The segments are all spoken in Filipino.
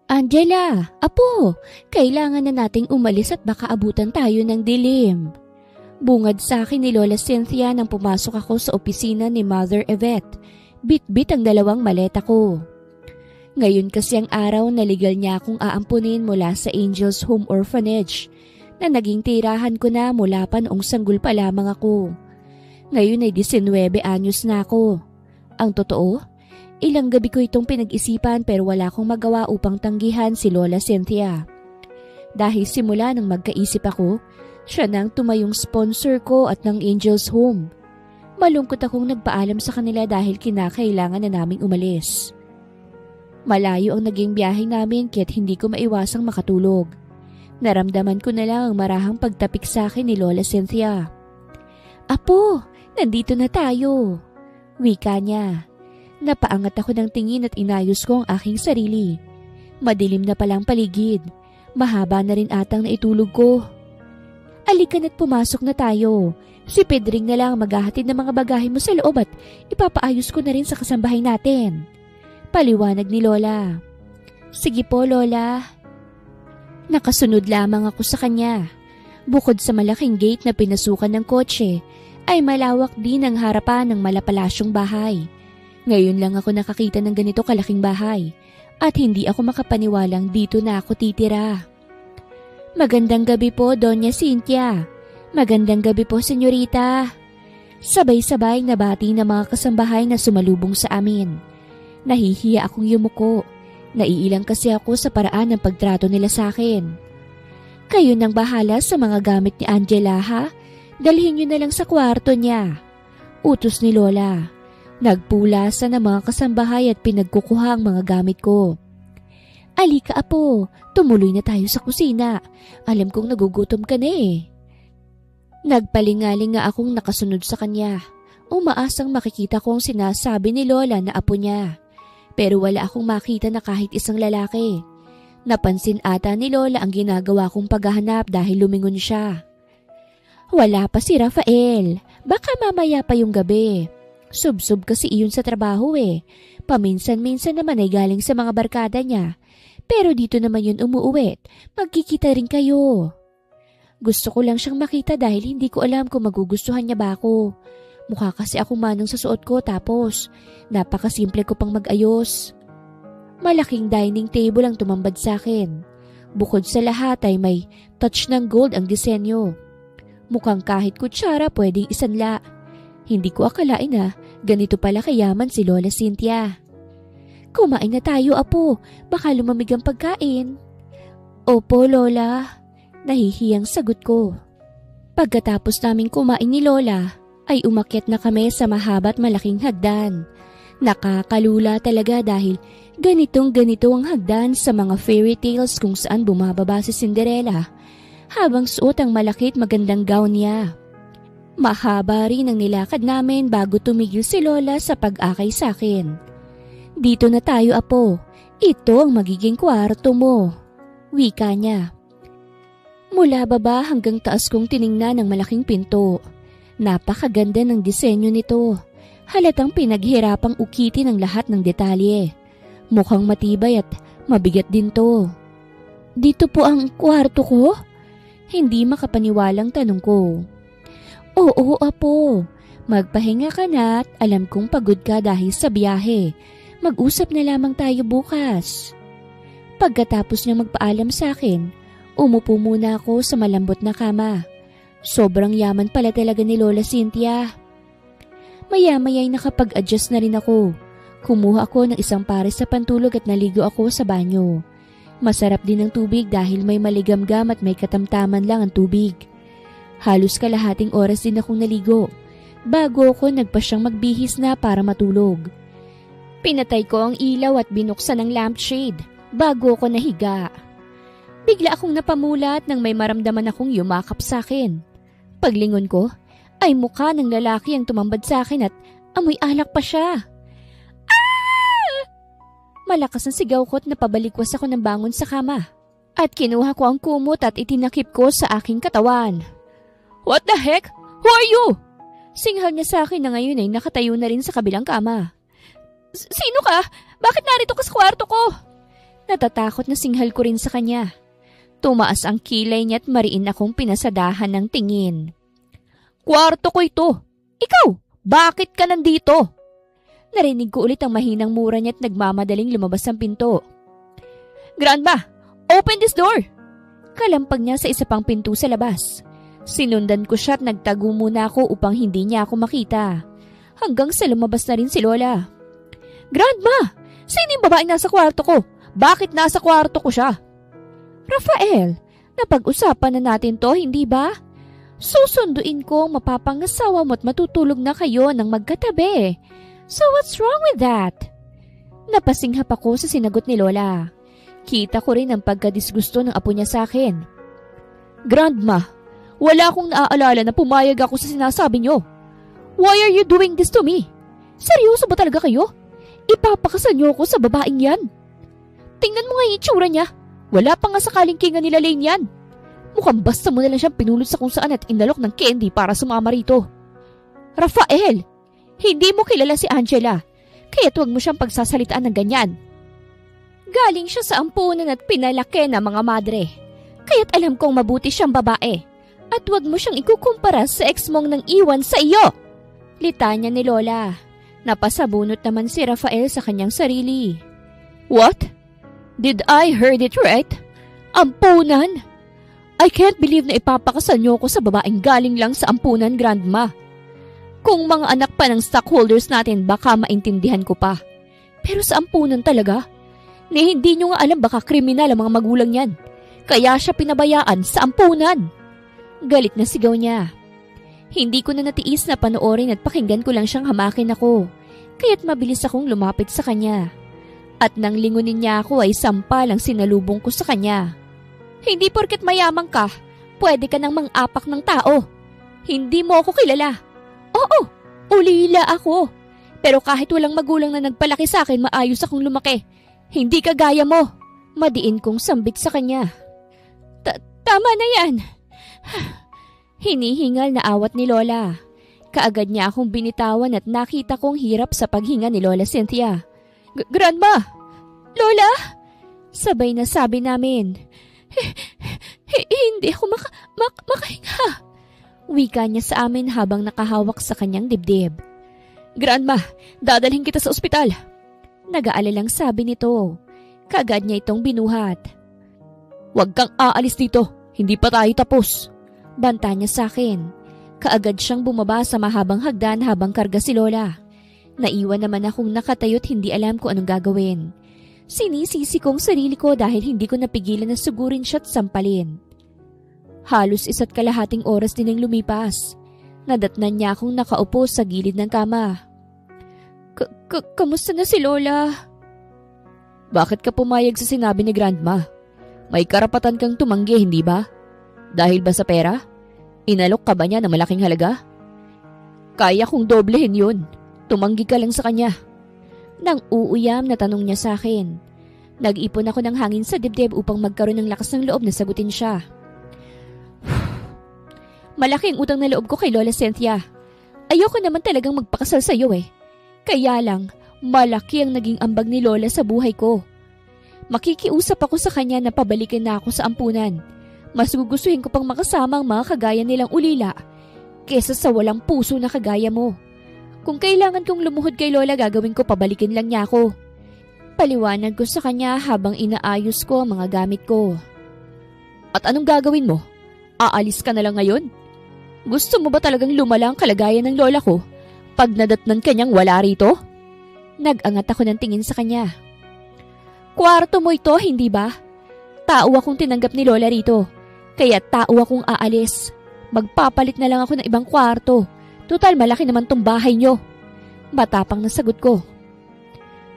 Angela, apo, kailangan na nating umalis at baka abutan tayo ng dilim. Bungad sa akin ni Lola Cynthia nang pumasok ako sa opisina ni Mother Yvette. Bit-bit ang dalawang maleta ko. Ngayon kasi ang araw na legal niya akong aampunin mula sa Angels Home Orphanage na naging tirahan ko na mula pa noong sanggol pa lamang ako. Ngayon ay 19 anyos na ako. Ang totoo, ilang gabi ko itong pinag-isipan pero wala akong magawa upang tanggihan si Lola Cynthia. Dahil simula nang magkaisip ako, siya nang tumayong sponsor ko at ng Angels Home. Malungkot akong nagpaalam sa kanila dahil kinakailangan na naming umalis. Malayo ang naging biyahe namin kaya't hindi ko maiwasang makatulog. Naramdaman ko na lang ang marahang pagtapik sa akin ni Lola Cynthia. "Apo, nandito na tayo," wika niya. Napaangat ako ng tingin at inayos ko ang aking sarili. Madilim na palang paligid. Mahaba na rin atang naitulog ko. "Alika na't pumasok na tayo. Si Pedring na lang maghahatid ng mga bagahe mo sa loob at ipapaayos ko na rin sa kasambahay natin," paliwanag ni Lola. "Sige po, Lola." Nakasunod lamang ako sa kanya. Bukod sa malaking gate na pinasukan ng kotse, ay malawak din ang harapan ng malapalasyong bahay. Ngayon lang ako nakakita ng ganito kalaking bahay at hindi ako makapaniwalang dito na ako titira. "Magandang gabi po, Doña Cynthia." "Magandang gabi po, senyorita." Sabay-sabay nabati ng mga kasambahay na sumalubong sa amin. Nahihiya akong yumuko. Naiilang kasi ako sa paraan ng pagtrato nila sa akin. "Kayo nang bahala sa mga gamit ni Angela, ha? Dalhin niyo na lang sa kwarto niya," utos ni Lola. Nagpulasan ng mga kasambahay at pinagkukuha ang mga gamit ko. "Alika, apo, tumuloy na tayo sa kusina. Alam kong nagugutom ka na eh." Nagpalingaling nga akong nakasunod sa kanya. Umaasang makikita ko ang sinasabi ni Lola na apo niya. Pero wala akong makita na kahit isang lalaki. Napansin ata ni Lola ang ginagawa kong paghahanap dahil lumingon siya. "Wala pa si Rafael. Baka mamaya pa yung gabi. Sub-sub kasi iyon sa trabaho eh. Paminsan-minsan naman ay galing sa mga barkada niya. Pero dito naman yun umuuwi. Magkikita rin kayo." Gusto ko lang siyang makita dahil hindi ko alam kung magugustuhan niya ba ako. Mukha kasi akong manong sa suot ko tapos napakasimple ko pang mag-ayos. Malaking dining table ang tumambad sa akin. Bukod sa lahat ay may touch ng gold ang disenyo. Mukhang kahit kutsara pwedeng isanla. Hindi ko akalain na ganito pala kayaman si Lola Cynthia. "Kumain na tayo, apo. Baka lumamig ang pagkain." "Opo, Lola." Nahihiyang sagot ko. Pagkatapos naming kumain ni Lola, ay umakyat na kami sa mahaba't malaking hagdan. Nakakalula talaga dahil ganitong-ganito ang hagdan sa mga fairy tales kung saan bumababa si Cinderella habang suot ang malakit magandang gown niya. Mahaba rin ang nilakad namin bago tumigil si Lola sa pag-akay sa akin. "Dito na tayo, apo. Ito ang magiging kwarto mo," wika niya. Mula baba hanggang taas kong tiningnan ang malaking pinto. Napakaganda ng disenyo nito. Halatang pinaghirapang ukitin ang lahat ng detalye. Mukhang matibay at mabigat din to. "Dito po ang kwarto ko?" Hindi makapaniwalang tanong ko. "Oo, apo. Magpahinga ka na at alam kong pagod ka dahil sa biyahe. Mag-usap na lamang tayo bukas." Pagkatapos niya magpaalam sa akin, umupo muna ako sa malambot na kama. Sobrang yaman pala talaga ni Lola Cynthia. Maya-maya'y nakapag-adjust na rin ako. Kumuha ako ng isang pares sa pantulog at naligo ako sa banyo. Masarap din ang tubig dahil may maligamgam at may katamtaman lang ang tubig. Halos kalahating oras din akong naligo bago ako nagpasyang magbihis na para matulog. Pinatay ko ang ilaw at binuksan ang lampshade bago ako nahiga. Bigla akong napamulat nang may maramdaman akong yumakap sa akin. Paglingon ko, ay mukha ng lalaki ang tumambad sa akin at amoy alak pa siya. "Ah!" Malakas ang sigaw ko at napabalikwas ako ng bangon sa kama. At kinuha ko ang kumot at itinakip ko sa aking katawan. "What the heck? Who are you?" Singhal niya sa akin na ngayon ay nakatayo na rin sa kabilang kama. Sino ka? Bakit narito ka sa kwarto ko? Natatakot na singhal ko rin sa kanya. Tumaas ang kilay niya at mariin akong pinasadahan ng tingin. Kwarto ko ito. Ikaw, bakit ka nandito? Narinig ko ulit ang mahinang mura niya at nagmamadaling lumabas ang pinto. Grandma, open this door! Kalampag niya sa isa pang pinto sa labas. Sinundan ko siya at nagtago muna ako upang hindi niya ako makita. Hanggang sa lumabas na rin si Lola. Grandma, sino yung babaeng nasa kwarto ko? Bakit nasa kwarto ko siya? Rafael, napag-usapan na natin to, hindi ba? Susunduin ko ang mapapangasawa mo at matutulog na kayo ng magkatabi. So what's wrong with that? Napasinghap ako sa sinagot ni Lola. Kita ko rin ang pagkadisgusto ng apo niya sa akin. Grandma, wala akong naaalala na pumayag ako sa sinasabi niyo. Why are you doing this to me? Seryoso ba talaga kayo? Ipapakasal niyo ako sa babaeng yan? Tingnan mo nga yung itsura niya. Wala pa nga sakaling kinga nila Lane yan. Mukhang basta mo na lang siyang pinulot sa kung saan at inalok ng candy para sumama rito. Rafael, hindi mo kilala si Angela, kaya't huwag mo siyang pagsasalitaan ng ganyan. Galing siya sa ampunan at pinalaki ng mga madre, kaya't alam kong mabuti siyang babae. At huwag mo siyang ikukumpara sa ex mong nang iwan sa iyo. Litanya ni Lola. Napasabunot naman si Rafael sa kanyang sarili. What? Did I heard it right? Ampunan? I can't believe na ipapakasal niyo ko sa babaeng galing lang sa ampunan, Grandma. Kung mga anak pa ng stockholders natin, baka maintindihan ko pa. Pero sa ampunan talaga? Ni hindi niyo nga alam baka kriminal ang mga magulang niyan. Kaya siya pinabayaan sa ampunan. Galit na sigaw niya. Hindi ko na natiis na panoorin at pakinggan ko lang siyang hamakin ako. Kaya't mabilis akong lumapit sa kanya. At nang lingunin niya ako ay sampal ang sinalubong ko sa kanya. Hindi porket mayaman ka, pwede ka nang mang-apak ng tao. Hindi mo ako kilala. Oo, ulila ako. Pero kahit walang magulang na nagpalaki sa akin, maayos akong lumaki. Hindi ka gaya mo. Madiin kong sambit sa kanya. Tama na yan. Hinihingal na awat ni Lola. Kaagad niya akong binitawan at nakita kong hirap sa paghinga ni Lola Cynthia. Grandma! Lola! Sabay na sabi namin. Hindi ako makahinga. Wika niya sa amin habang nakahawak sa kanyang dibdib. Grandma, dadalhin kita sa ospital. Nag-aalalang sabi nito. Kaagad niya itong binuhat. Huwag kang aalis dito. Hindi pa tayo tapos. Banta niya sa akin. Kaagad siyang bumaba sa mahabang hagdan habang karga si Lola. Naiwan naman akong nakatayo't hindi alam kung anong gagawin. Sinisisi kong sarili ko dahil hindi ko napigilan na sugurin siya at sampalin. Halos 1.5 oras din ang lumipas. Nadatnan niya akong nakaupo sa gilid ng kama. Kamusta na si Lola? Bakit ka pumayag sa sinabi ni Grandma? May karapatan kang tumanggi, hindi ba? Dahil ba sa pera? Inalok ka ba niya ng malaking halaga? Kaya kong doblehin yun. Tumanggi ka lang sa kanya. Nang uuyam na tanong niya sa akin. Nag-ipon ako ng hangin sa dibdib upang magkaroon ng lakas ng loob na sagutin siya. Malaki ang utang na loob ko kay Lola Cynthia. Ayoko naman talagang magpakasal sa iyo eh. Kaya lang, malaki ang naging ambag ni Lola sa buhay ko. Makikiusap ako sa kanya na pabalikin na ako sa ampunan. Mas gugustuhin ko pang makasama ang mga kagaya nilang ulila kesa sa walang puso na kagaya mo. Kung kailangan kong lumuhod kay Lola, gagawin ko pabalikin lang niya ako. Paliwanag ko sa kanya habang inaayos ko ang mga gamit ko. At anong gagawin mo? Aalis ka na lang ngayon? Gusto mo ba talagang lumala ang kalagayan ng Lola ko pag nadatnan kanyang wala rito? Nag-angat ako ng tingin sa kanya. Kwarto mo ito, hindi ba? Tao akong tinanggap ni Lola rito, kaya tao akong aalis. Magpapalit na lang ako ng ibang kwarto. Total, malaki naman tong bahay nyo. Matapang na sagot ko.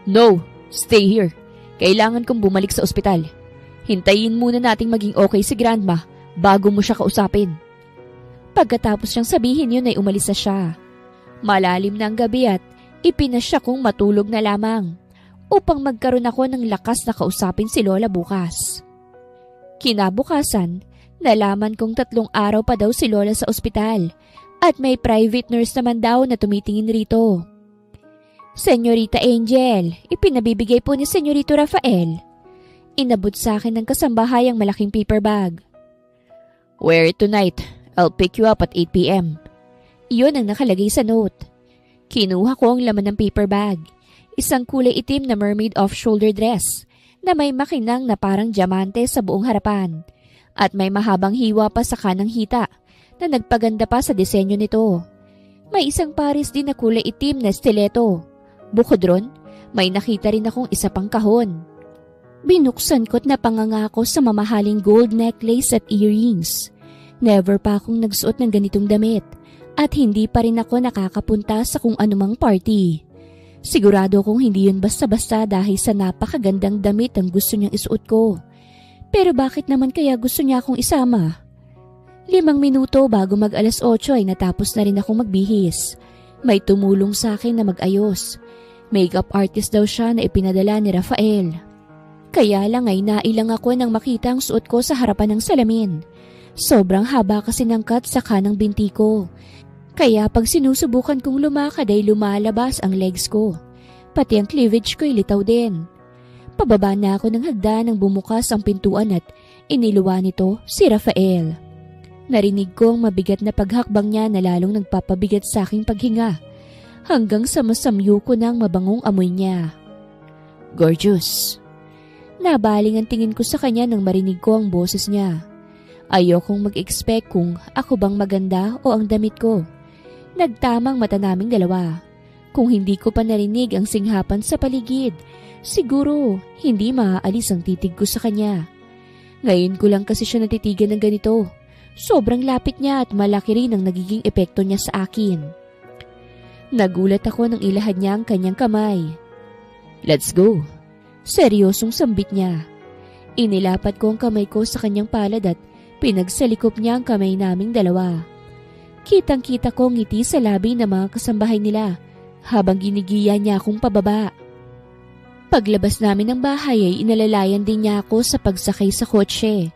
No, stay here. Kailangan kong bumalik sa ospital. Hintayin muna nating maging okay si Grandma bago mo siya kausapin. Pagkatapos siyang sabihin yun ay umalis na siya. Malalim na ang gabi at ipinasya kong matulog na lamang upang magkaroon ako ng lakas na kausapin si Lola bukas. Kinabukasan, nalaman kong 3 araw pa daw si Lola sa ospital At may private nurse naman daw na tumitingin rito. Senyorita Angel, ipinabibigay po ni Senyorito Rafael. Inabot sa akin ng kasambahay ang malaking paper bag. Wear it tonight. I'll pick you up at 8 p.m. Iyon ang nakalagay sa note. Kinuha ko ang laman ng paper bag. Isang kulay itim na mermaid off-shoulder dress na may makinang na parang diamante sa buong harapan at may mahabang hiwa pa sa kanang hita na nagpaganda pa sa disenyo nito. May isang pares din na kulay itim na stiletto. Bukod ron, may nakita rin akong isa pang kahon. Binuksan ko't napangangako sa mamahaling gold necklace at earrings. Never pa akong nagsuot ng ganitong damit at hindi pa rin ako nakakapunta sa kung anumang party. Sigurado kong hindi yun basta-basta dahil sa napakagandang damit ang gusto niyang isuot ko. Pero bakit naman kaya gusto niya akong isama? 5 minuto bago mag 8:00 ay natapos na rin akong magbihis. May tumulong sa akin na mag-ayos. Makeup artist daw siya na ipinadala ni Rafael. Kaya lang ay nailang ako nang makita ang suot ko sa harapan ng salamin. Sobrang haba kasi ng cut sa kanang binti ko. Kaya pag sinusubukan kong lumakad ay lumalabas ang legs ko. Pati ang cleavage ko ay litaw din. Pababa na ako ng hagdan nang bumukas ang pintuan at iniluwa nito si Rafael. Narinig ko ang mabigat na paghakbang niya na lalong nagpapabigat sa aking paghinga. Hanggang sa masamyo ko ng mabangong amoy niya. Gorgeous. Nabaling ang tingin ko sa kanya nang marinig ko ang boses niya. Ayokong mag-expect kung ako bang maganda o ang damit ko. Nagtamang mata naming dalawa. Kung hindi ko pa narinig ang singhapan sa paligid, siguro hindi maaalis ang titig ko sa kanya. Ngayon ko lang kasi siya natitigan ng ganito. Sobrang lapit niya at malaki rin ang nagiging epekto niya sa akin. Nagulat ako nang ilahad niya ang kanyang kamay. Let's go. Seryosong sambit niya. Inilapat ko ang kamay ko sa kanyang palad at pinagsalikop niya ang kamay naming dalawa. Kitang-kita ko ngiti sa labi ng mga kasambahay nila habang ginigiya niya akong pababa. Paglabas namin ng bahay ay inalalayan din niya ako sa pagsakay sa kotse.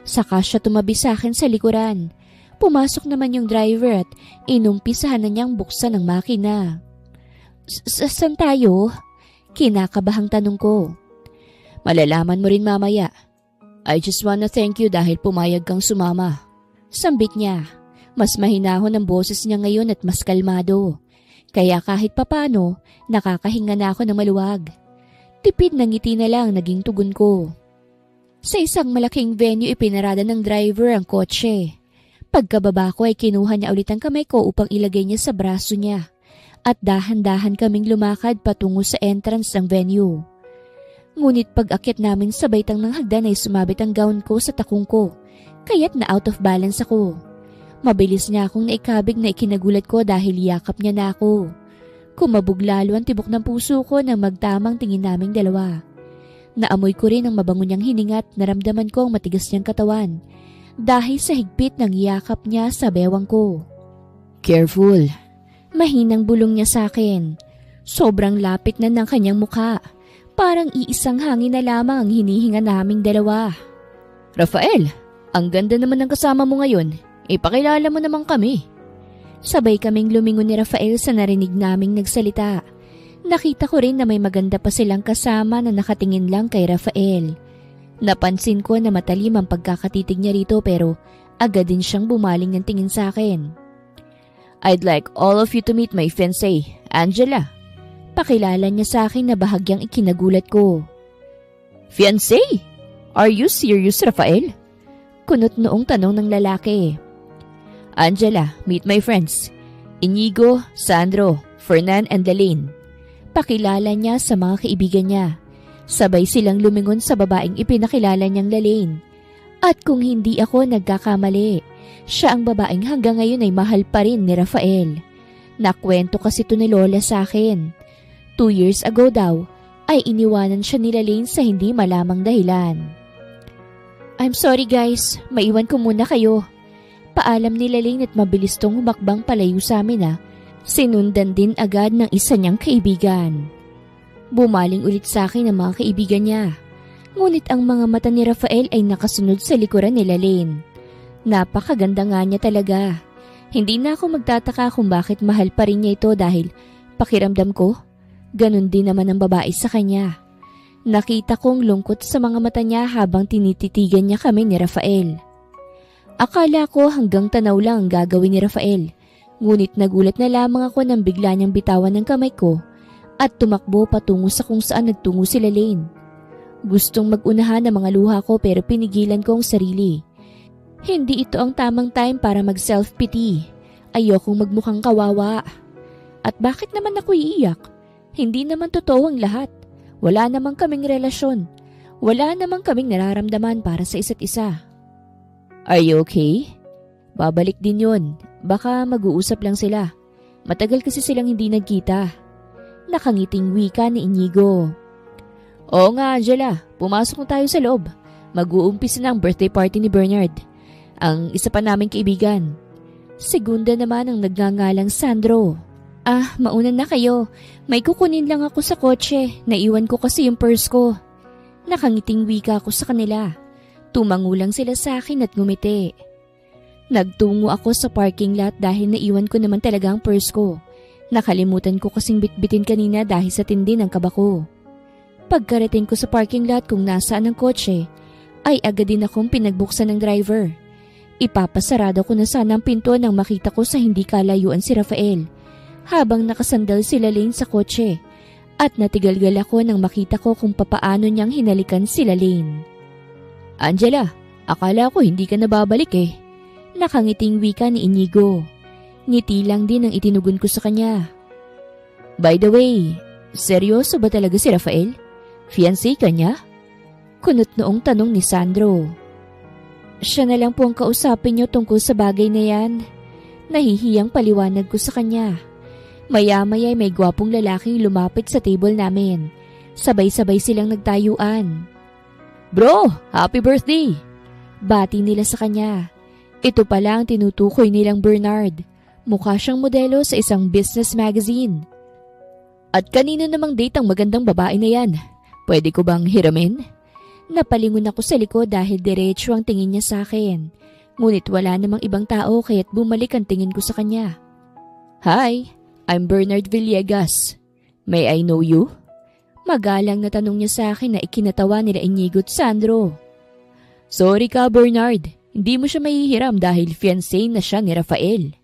Saka siya tumabi sa akin sa likuran. Pumasok naman yung driver at inumpisahan na niyang buksan ang makina. Saan tayo? Kinakabahang tanong ko. Malalaman mo rin mamaya. I just wanna thank you dahil pumayag kang sumama. Sambit niya. Mas mahinahon ang boses niya ngayon at mas kalmado. Kaya kahit papano, nakakahinga na ako ng maluwag. Tipid na ngiti na lang naging tugon ko. Sa isang malaking venue ipinarada ng driver ang kotse. Pagkababa ko ay kinuha niya ulit ang kamay ko upang ilagay niya sa braso niya at dahan-dahan kaming lumakad patungo sa entrance ng venue. Ngunit pag-akit namin sa baitang ng hagdan ay sumabit ang gown ko sa takong ko kaya't na out of balance ako. Mabilis niya akong naikabig na ikinagulat ko dahil yakap niya na ako. Kumabog lalo ang tibok ng puso ko nang magtamang tingin naming dalawa. Naamoy ko rin ang mabango niyang hininga at naramdaman ko ang matigas niyang katawan. Dahil sa higpit ng yakap niya sa bewang ko. Careful. Mahinang bulong niya sa akin. Sobrang lapit na ng kanyang mukha. Parang iisang hangin na lamang ang hinihinga naming dalawa. Rafael, ang ganda naman ng kasama mo ngayon. Ipakilala mo naman kami. Sabay kaming lumingon ni Rafael sa narinig naming nagsalita. Nakita ko rin na may maganda pa silang kasama na nakatingin lang kay Rafael. Napansin ko na matalim ang pagkakatitig niya rito pero agad din siyang bumaling ng tingin sa akin. I'd like all of you to meet my fiancée, Angela. Pakilala niya sa akin na bahagyang ikinagulat ko. Fiancée? Are you serious, Rafael? Kunot noong tanong ng lalaki. Angela, meet my friends. Inigo, Sandro, Fernan and Lalaine. Pakilala niya sa mga kaibigan niya. Sabay silang lumingon sa babaeng ipinakilala niyang Lalaine. At kung hindi ako nagkakamali, siya ang babaeng hanggang ngayon ay mahal pa rin ni Rafael. Nakwento kasi ito ni Lola sa akin. 2 years ago daw, ay iniwanan siya ni Lalaine sa hindi malamang dahilan. I'm sorry guys, maiwan ko muna kayo. Paalam ni Lalaine at mabilis tong humakbang palayo sa amin Sinundan din agad ng isa niyang kaibigan. Bumaling ulit sa akin ang mga kaibigan niya. Ngunit ang mga mata ni Rafael ay nakasunod sa likuran ni Lalaine. Napakaganda nga niya talaga. Hindi na ako magtataka kung bakit mahal pa rin niya ito dahil pakiramdam ko, ganun din naman ang babae sa kanya. Nakita kong lungkot sa mga mata niya habang tinititigan niya kami ni Rafael. Akala ko hanggang tanaw lang ang gagawin ni Rafael, ngunit nagulat na lamang ako nang bigla niyang bitawan ng kamay ko at tumakbo patungo sa kung saan nagtungo sila Lane. Gustong mag-unahan ang mga luha ko pero pinigilan ko ang sarili. Hindi ito ang tamang time para mag-self-pity. Ayokong magmukhang kawawa. At bakit naman ako iiyak? Hindi naman totoo ang lahat. Wala namang kaming relasyon. Wala namang kaming nararamdaman para sa isa't isa. Are you okay? Babalik din yun. Baka mag-uusap lang sila. Matagal kasi silang hindi nagkita. Nakangiting wika ni Inigo. Oo nga Angela, pumasok na tayo sa loob. Mag-uumpisa na ang birthday party ni Bernard. Ang isa pa naming kaibigan. Segunda naman ang nagngangalang Sandro. Mauna na kayo. May kukunin lang ako sa kotse. Naiwan ko kasi yung purse ko. Nakangiting wika ko sa kanila. Tumango lang sila sa akin at ngumiti. Nagtungo ako sa parking lot dahil naiwan ko naman talaga ang purse ko. Nakalimutan ko kasing bitbitin kanina dahil sa tindi ng kaba ko. Pagkarating ko sa parking lot kung nasaan ang kotse, ay agad din akong pinagbuksan ng driver. Ipapasarado ko na sana ang pinto nang makita ko sa hindi kalayuan si Rafael, habang nakasandal sila Lane sa kotse, at natigalgal ako nang makita ko kung papaano niyang hinalikan sila Lane. Angela, akala ko hindi ka nababalik eh. Nakangiting wika ni Inigo. Ngiti lang din ang itinugon ko sa kanya. By the way, seryoso ba talaga si Rafael? Fiancé ka niya? Kunot noong tanong ni Sandro. Siya na lang po ang kausapin niyo tungkol sa bagay na yan. Nahihiyang paliwanag ko sa kanya. Maya-maya may gwapong lalaking lumapit sa table namin. Sabay-sabay silang nagtayuan. Bro, happy birthday! Bati nila sa kanya. Ito pala ang tinutukoy nilang Bernard. Mukha siyang modelo sa isang business magazine. At kanino namang date ang magandang babae na yan? Pwede ko bang hiramin? Napalingon ako sa likod dahil diretso ang tingin niya sa akin. Ngunit wala namang ibang tao kaya't bumalik ang tingin ko sa kanya. Hi, I'm Bernard Villegas. May I know you? Magalang na tanong niya sa akin na ikinatawa nila Inigo at Sandro. Sorry ka Bernard, hindi mo siya mahihiram dahil fiancé na siya ni Rafael.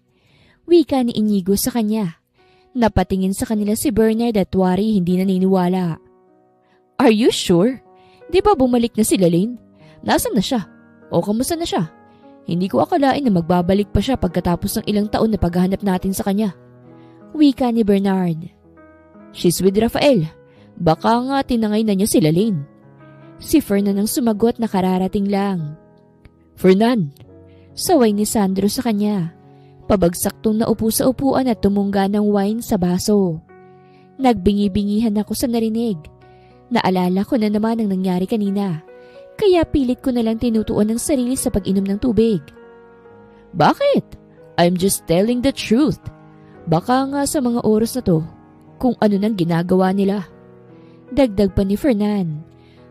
Wika ni Inigo sa kanya. Napatingin sa kanila si Bernard at wari hindi naniniwala. Are you sure? Di ba bumalik na sila Lane? Nasaan na siya? O kamusta na siya? Hindi ko akalain na magbabalik pa siya pagkatapos ng ilang taon na paghahanap natin sa kanya. Wika ni Bernard. She's with Rafael. Baka nga tinangay na niya sila Lane. Si Fernan ang sumagot na kararating lang. Fernan! Saway ni Sandro sa kanya. Pabagsak tong naupo sa upuan at tumungga ng wine sa baso. Nagbingi-bingihan ako sa narinig. Naalala ko na naman ang nangyari kanina. Kaya pilit ko na lang tinutuon ng sarili sa pag-inom ng tubig. Bakit? I'm just telling the truth. Baka nga sa mga oras na to, kung ano nang ginagawa nila. Dagdag pa ni Fernan.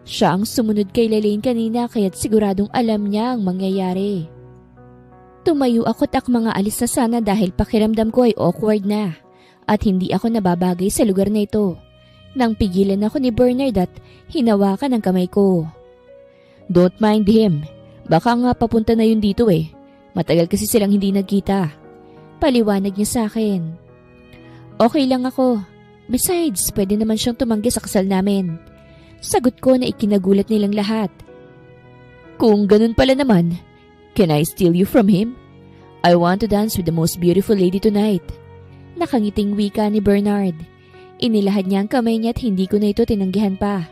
Siya ang sumunod kay Lane kanina kaya't siguradong alam niya ang mangyayari. Tumayo ako't mga alis na sana dahil pakiramdam ko ay awkward na at hindi ako nababagay sa lugar na ito. Nang pigilan ako ni Bernard at hinawakan ang kamay ko. Don't mind him. Baka nga papunta na yun dito eh. Matagal kasi silang hindi nagkita. Paliwanag niya sa akin. Okay lang ako. Besides, pwede naman siyang tumanggi sa kasal namin. Sagot ko na ikinagulat nilang lahat. Kung ganun pala naman, can I steal you from him? I want to dance with the most beautiful lady tonight. Nakangiting wika ni Bernard. Inilahad niya ang kamay niya at hindi ko na ito tinanggihan pa.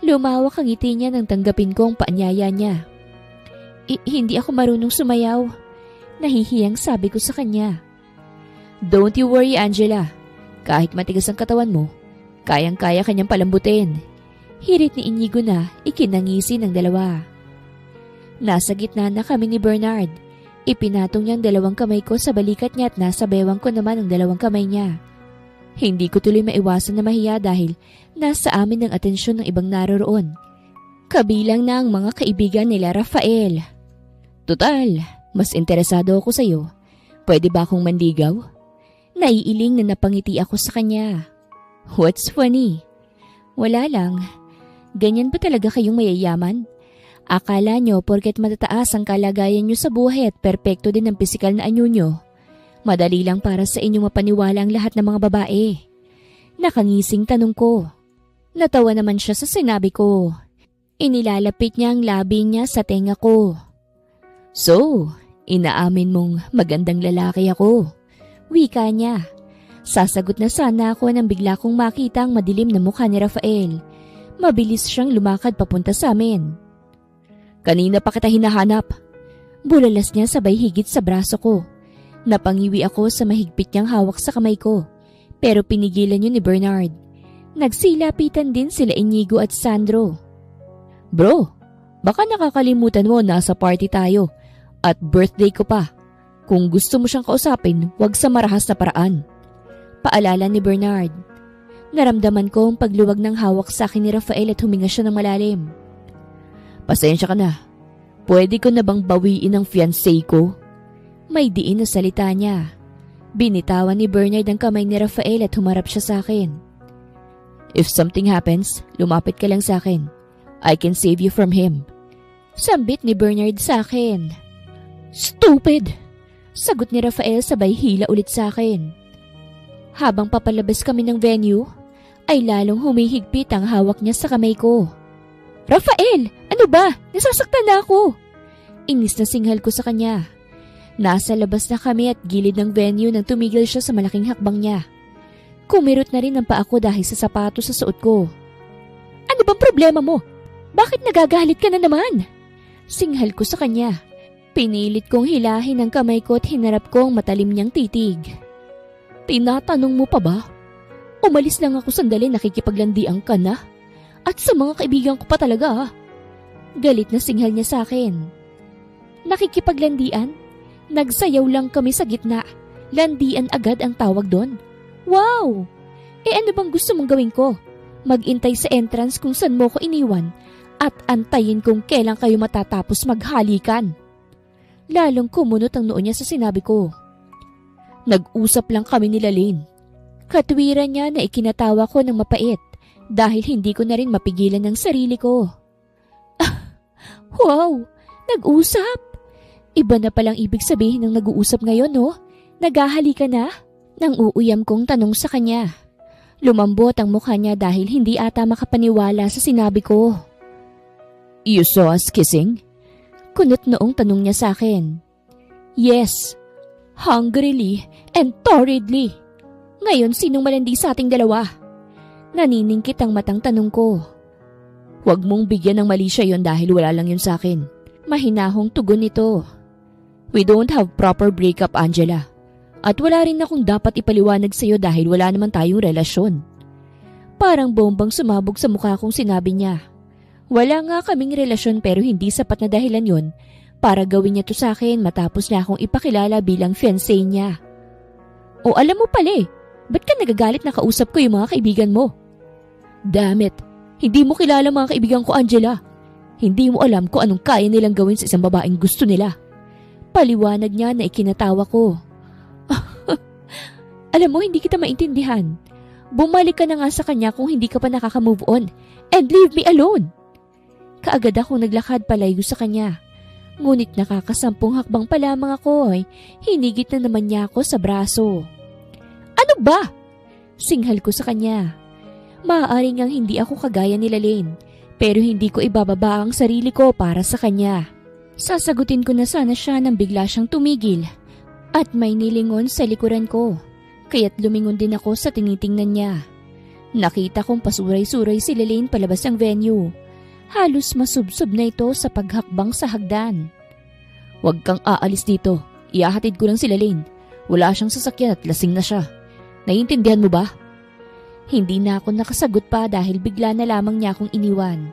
Lumawak ang ngiti niya nang tanggapin ko ang paanyaya niya. Hindi ako marunong sumayaw. Nahihiyang sabi ko sa kanya. Don't you worry Angela. Kahit matigas ang katawan mo, kayang-kaya kanyang palambutin. Hirit ni Inigo na ikinangisi ng dalawa. Nasa gitna na kami ni Bernard. Ipinatong niya ang dalawang kamay ko sa balikat niya at nasa bewang ko naman ang dalawang kamay niya. Hindi ko tuloy maiwasan na mahiya dahil nasa amin ang atensyon ng ibang naroroon. Kabilang na ang mga kaibigan nila Rafael. Total, mas interesado ako sa iyo. Pwede ba akong manligaw? Naiiling na napangiti ako sa kanya. What's funny? Wala lang. Ganyan ba talaga kayong mayayaman? Akala nyo porket matataas ang kalagayan nyo sa buhay at perpekto din ang pisikal na anyo nyo, madali lang para sa inyo mapaniwala ang lahat ng mga babae. Nakangising tanong ko. Natawa naman siya sa sinabi ko. Inilalapit niya ang labi niya sa tenga ko. So, inaamin mong magandang lalaki ako. Wika niya. Sasagot na sana ako nang bigla kong makita ang madilim na mukha ni Rafael. Mabilis siyang lumakad papunta sa amin. Kanina pa kita hinahanap. Bulalas niya sabay higit sa braso ko. Napangiwi ako sa mahigpit niyang hawak sa kamay ko. Pero pinigilan yun ni Bernard. Nagsilapitan din sila Inigo at Sandro. Bro, baka nakakalimutan mo nasa party tayo. At birthday ko pa. Kung gusto mo siyang kausapin, huwag sa marahas na paraan. Paalala ni Bernard. Naramdaman ko ang pagluwag ng hawak sa akin ni Rafael at huminga siya ng malalim. Pasensya ka na. Pwede ko na bang bawiin ang fiancé ko? May diin na salita niya. Binitawan ni Bernard ang kamay ni Rafael at humarap siya sa akin. If something happens, lumapit ka lang sa akin. I can save you from him. Sambit ni Bernard sa akin. Stupid! Sagot ni Rafael sabay hila ulit sa akin. Habang papalabas kami ng venue, ay lalong humihigpit ang hawak niya sa kamay ko. Rafael! Ano ba? Nasasaktan na ako! Inis na singhal ko sa kanya. Nasa labas na kami at gilid ng venue nang tumigil siya sa malaking hakbang niya. Kumirot na rin ang paa ko dahil sa sapatos sa suot ko. Ano bang problema mo? Bakit nagagalit ka na naman? Singhal ko sa kanya. Pinilit kong hilahin ang kamay ko at hinarap ko ang matalim niyang titig. Tinatanong mo pa ba? Umalis lang ako sandali, nakikipaglandian ka na. At sa mga kaibigan ko pa talaga. Galit na singhal niya sa akin. Nakikipaglandian? Nagsayaw lang kami sa gitna. Landian agad ang tawag doon. Wow! Ano bang gusto mong gawin ko? Magintay sa entrance kung saan mo ko iniwan at antayin kung kailan kayo matatapos maghalikan. Lalong kumunot ang noo niya sa sinabi ko. Nag-usap lang kami ni Lane. Katwiran niya na ikinatawa ko ng mapait. Dahil hindi ko na rin mapigilan ng sarili ko. Wow! Nag-usap! Iba na palang ibig sabihin ng nag-uusap ngayon, no? Naghahalikan na? Nang uuyam kong tanong sa kanya. Lumambot ang mukha niya dahil hindi ata makapaniwala sa sinabi ko. You saw us kissing? Kunot noong tanong niya sa akin. Yes. Hungrily and torridly. Ngayon, sinong malandi sa ating dalawa? Naniningkit ang matang tanong ko. Huwag mong bigyan ng mali siya yon dahil wala lang yun sa akin. Mahinahong tugon nito. We don't have proper breakup, Angela. At wala rin akong dapat ipaliwanag sa'yo dahil wala naman tayong relasyon. Parang bombang sumabog sa mukha kong sinabi niya. Wala nga kaming relasyon pero hindi sapat na dahilan yon para gawin niya to sa akin matapos niya akong ipakilala bilang fiancé niya. O alam mo pala ba't ka nagagalit na kausap ko yung mga kaibigan mo? Damn it! Hindi mo kilala mga kaibigan ko, Angela. Hindi mo alam kung anong kaya nilang gawin sa isang babaeng gusto nila. Paliwanag niya na ikinatawa ko. Alam mo, hindi kita maintindihan. Bumalik ka na nga sa kanya kung hindi ka pa nakaka-move on and leave me alone. Kaagad akong naglakad palayo sa kanya. Ngunit nakakasampung hakbang pa lamang ako ay hinigit na naman niya ako sa braso. Ano ba? Singhal ko sa kanya. Maaari ngang hindi ako kagaya ni Lane, pero hindi ko ibababa ang sarili ko para sa kanya. Sasagutin ko na sana siya nang bigla siyang tumigil at may nilingon sa likuran ko, kaya't lumingon din ako sa tinitingnan niya. Nakita kong pasuray-suray si Lane palabas ng venue. Halos masubsob na ito sa paghakbang sa hagdan. Huwag kang aalis dito, ihahatid ko lang si Lane. Wala siyang sasakyan at lasing na siya. Naiintindihan mo ba? Hindi na ako nakasagot pa dahil bigla na lamang niya akong iniwan.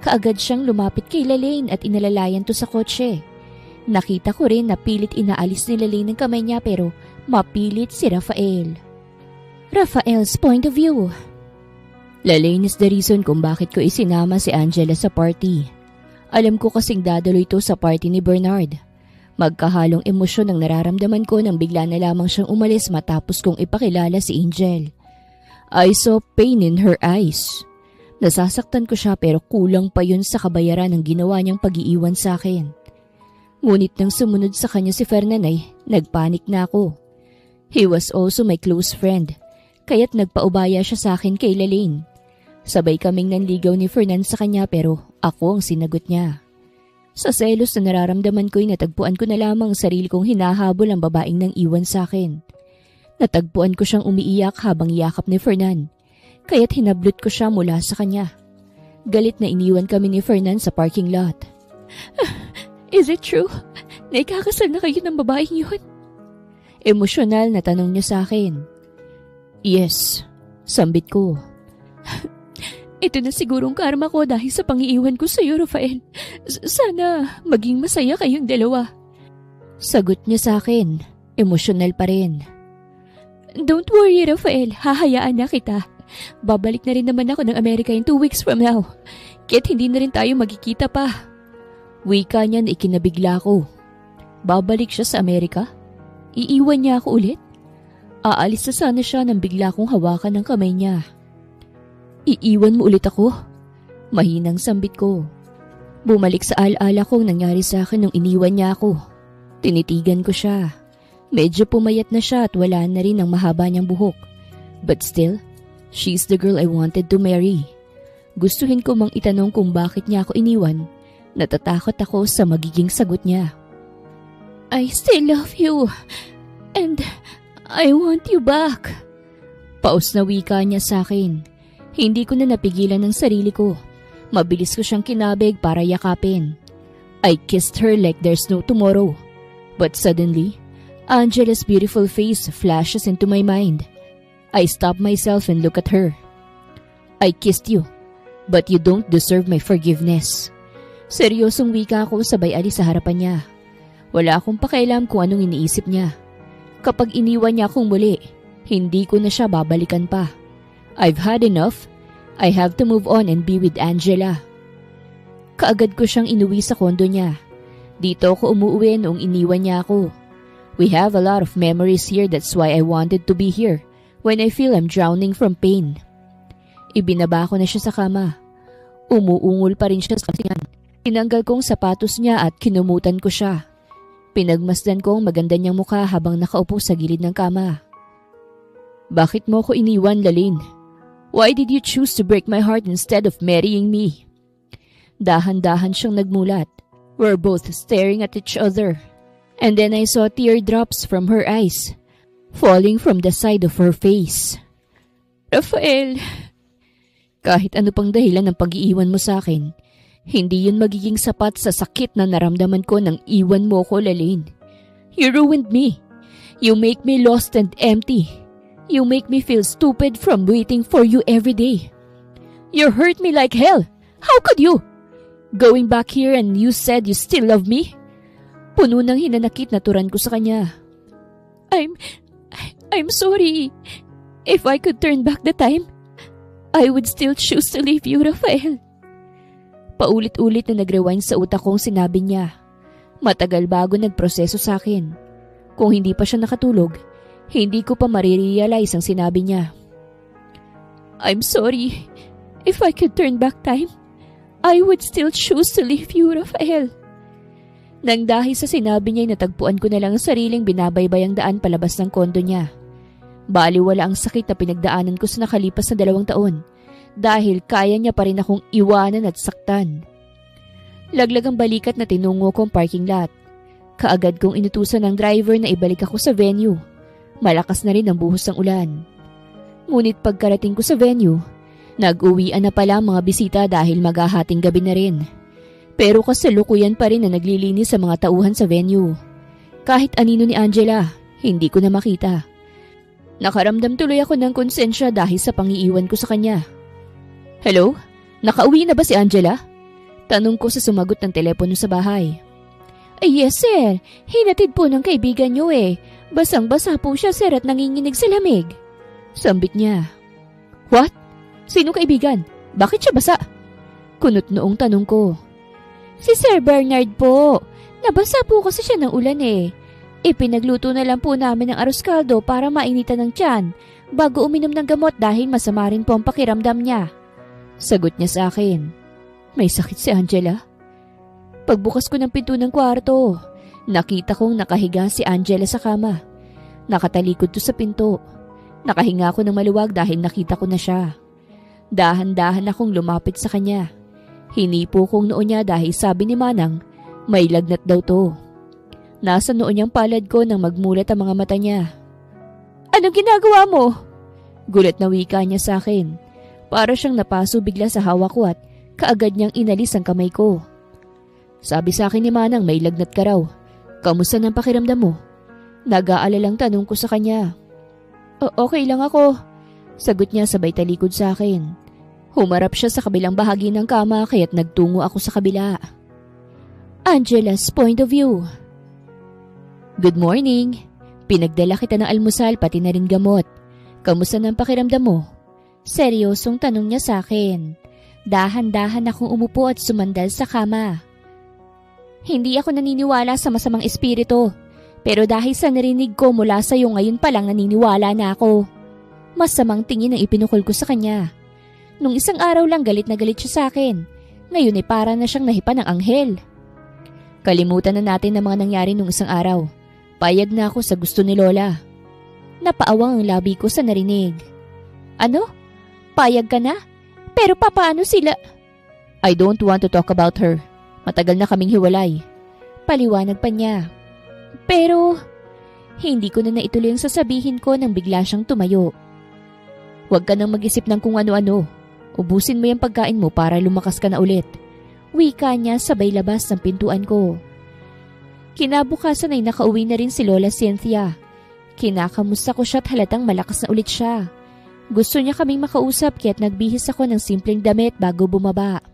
Kaagad siyang lumapit kay Lane at inalalayan to sa kotse. Nakita ko rin na pilit inaalis ni Lane ng kamay niya pero mapilit si Rafael. Rafael's point of view. Lane is the reason kung bakit ko isinama si Angela sa party. Alam ko kasing dadalo ito sa party ni Bernard. Magkahalong emosyon ang nararamdaman ko nang bigla na lamang siyang umalis matapos kong ipakilala si Angel. I saw pain in her eyes. Nasasaktan ko siya pero kulang pa yun sa kabayaran ng ginawa niyang pag-iiwan sa akin. Ngunit nang sumunod sa kanya si Fernan ay nagpanik na ako. He was also my close friend, kaya't nagpaubaya siya sa akin kay Lalaine. Sabay kaming nanligaw ni Fernan sa kanya pero ako ang sinagot niya. Sa selos na nararamdaman ko'y natagpuan ko na lamang sarili kong hinahabol ang babaeng nang iwan sa akin. Natagpuan ko siyang umiiyak habang yakap ni Fernan, kaya't hinablot ko siya mula sa kanya. Galit na iniwan kami ni Fernan sa parking lot. Is it true? Naikakasal na kayo ng babaeng yun? Emosyonal na tanong niya sa akin. Yes, sambit ko. Ito na sigurong karma ko dahil sa pangiiwan ko sa iyo, Rafael. Sana maging masaya kayong dalawa. Sagot niya sa akin, emosyonal pa rin. Don't worry, Rafael. Hahayaan na kita. Babalik na rin naman ako ng Amerika in 2 weeks from now. Kaya't hindi na rin tayo magkikita pa. Wika niya na ikinabigla ko. Babalik siya sa Amerika? Iiwan niya ako ulit? Aalis na sana siya nang bigla kong hawakan ng kamay niya. Iiwan mo ulit ako? Mahinang sambit ko. Bumalik sa alaala kong nangyari sa akin nung iniwan niya ako. Tinitigan ko siya. Medyo pumayat na siya at wala na rin ang mahaba niyang buhok. But still, she's the girl I wanted to marry. Gustuhin ko mang itanong kung bakit niya ako iniwan. Natatakot ako sa magiging sagot niya. I still love you. And I want you back. Paus na wika niya sa akin. Hindi ko na napigilan ng sarili ko. Mabilis ko siyang kinabig para yakapin. I kissed her like there's no tomorrow. But suddenly, Angela's beautiful face flashes into my mind. I stop myself and look at her. I kissed you, but you don't deserve my forgiveness. Seryosong wika ko sabay alis sa harapan niya. Wala akong pakialam kung anong iniisip niya. Kapag iniwan niya akong muli, hindi ko na siya babalikan pa. I've had enough. I have to move on and be with Angela. Kaagad ko siyang inuwi sa kondo niya. Dito ako umuwi noong iniwan niya ako. We have a lot of memories here, that's why I wanted to be here when I feel I'm drowning from pain. Ibinaba ko na siya sa kama. Umuungol pa rin siya sa kasingan. Tinanggal kong sapatos niya at kinumutan ko siya. Pinagmasdan ko ang maganda niyang mukha habang nakaupo sa gilid ng kama. Bakit mo ko iniwan, Lalaine? Why did you choose to break my heart instead of marrying me? Dahan-dahan siyang nagmulat. We're both staring at each other. And then I saw teardrops from her eyes, falling from the side of her face. Rafael, kahit ano pang dahilan ng pag-iiwan mo sa akin, hindi yun magiging sapat sa sakit na naramdaman ko nang iwan mo ko, Lalaine. You ruined me. You make me lost and empty. You make me feel stupid from waiting for you every day. You hurt me like hell. How could you? Going back here and you said you still love me? Puno ng hinanakit na turan ko sa kanya. I'm sorry. If I could turn back the time, I would still choose to leave you, Rafael. Paulit-ulit na nag-rewind sa utak kong sinabi niya. Matagal bago nagproseso sa akin. Kung hindi pa siya nakatulog, hindi ko pa marirealize ang sinabi niya. I'm sorry. If I could turn back time, I would still choose to leave you, Rafael. Nang dahil sa sinabi niya, natagpuan ko na lang ang sariling binabaybay ang daan palabas ng kondo niya. Baliwala ang sakit na pinagdaanan ko sa nakalipas na 2 taon dahil kaya niya pa rin akong iwanan at saktan. Laglag ang balikat na tinungo kong parking lot. Kaagad kong inutusan ng driver na ibalik ako sa venue. Malakas na rin ang buhos ng ulan. Ngunit pagkarating ko sa venue, nag-uwian na pala ang mga bisita dahil maghahating gabi na rin. Pero kasalukuyan pa rin na naglilinis sa mga tauhan sa venue. Kahit anino ni Angela, hindi ko na makita. Nakaramdam tuloy ako ng konsensya dahil sa pangiiwan ko sa kanya. Hello? Nakauwi na ba si Angela? Tanong ko sa sumagot ng telepono sa bahay. Ay yes sir, hinatid po ng kaibigan niyo eh. Basang-basa po siya sir at nanginginig sa lamig. Sambit niya. What? Sino kaibigan? Bakit siya basa? Kunot noong tanong ko. Si Sir Bernard po. Nabasa po kasi siya ng ulan eh. Ipinagluto na lang po namin ng arroz caldo para mainitan ng tiyan bago uminom ng gamot dahil masama rin po ang pakiramdam niya. Sagot niya sa akin. May sakit si Angela? Pagbukas ko ng pinto ng kwarto, nakita kong nakahiga si Angela sa kama. Nakatalikod to sa pinto. Nakahinga ako ng maluwag dahil nakita ko na siya. Dahan-dahan akong lumapit sa kanya. Hinipo kong noo niya dahil sabi ni Manang, may lagnat daw to. Nasa noo niyang palad ko nang magmulat ang mga mata niya. Anong ginagawa mo? Gulat na wika niya sa akin. Para siyang napaso bigla sa hawak ko at kaagad niyang inalis ang kamay ko. Sabi sa akin ni Manang may lagnat ka raw. Kamusta ng pakiramdam mo? Nag-aalalang tanong ko sa kanya. Okay lang ako. Sagot niya sabay talikod sa akin. Humarap siya sa kabilang bahagi ng kama kaya't nagtungo ako sa kabila. Angela's point of view. Good morning. Pinagdala kita ng almusal pati na rin gamot. Kamusta ng pakiramdam mo? Seryosong tanong niya sa akin. Dahan-dahan akong umupo at sumandal sa kama. Hindi ako naniniwala sa masamang espiritu. Pero dahil sa narinig ko mula sa iyo ngayon pa lang naniniwala na ako. Masamang tingin ang ipinukol ko sa kanya. Nung isang araw lang galit na galit siya sa akin. Ngayon ay para na siyang nahipa ng anghel. Kalimutan na natin ang mga nangyari nung isang araw. Payag na ako sa gusto ni Lola. Napaawang ang labi ko sa narinig. Ano? Payag ka na? Pero papaano sila? I don't want to talk about her. Matagal na kaming hiwalay. Paliwanag pa niya. Pero, hindi ko na naituloy ang sasabihin ko nang bigla siyang tumayo. Huwag ka nang mag-isip ng kung ano-ano. Ubusin mo yung pagkain mo para lumakas ka na ulit. Wika niya sabay labas ng pintuan ko. Kinabukasan ay nakauwi na rin si Lola Cynthia. Kinakamusta ko siya at halatang malakas na ulit siya. Gusto niya kaming makausap kaya't nagbihis ako ng simpleng damit bago bumaba.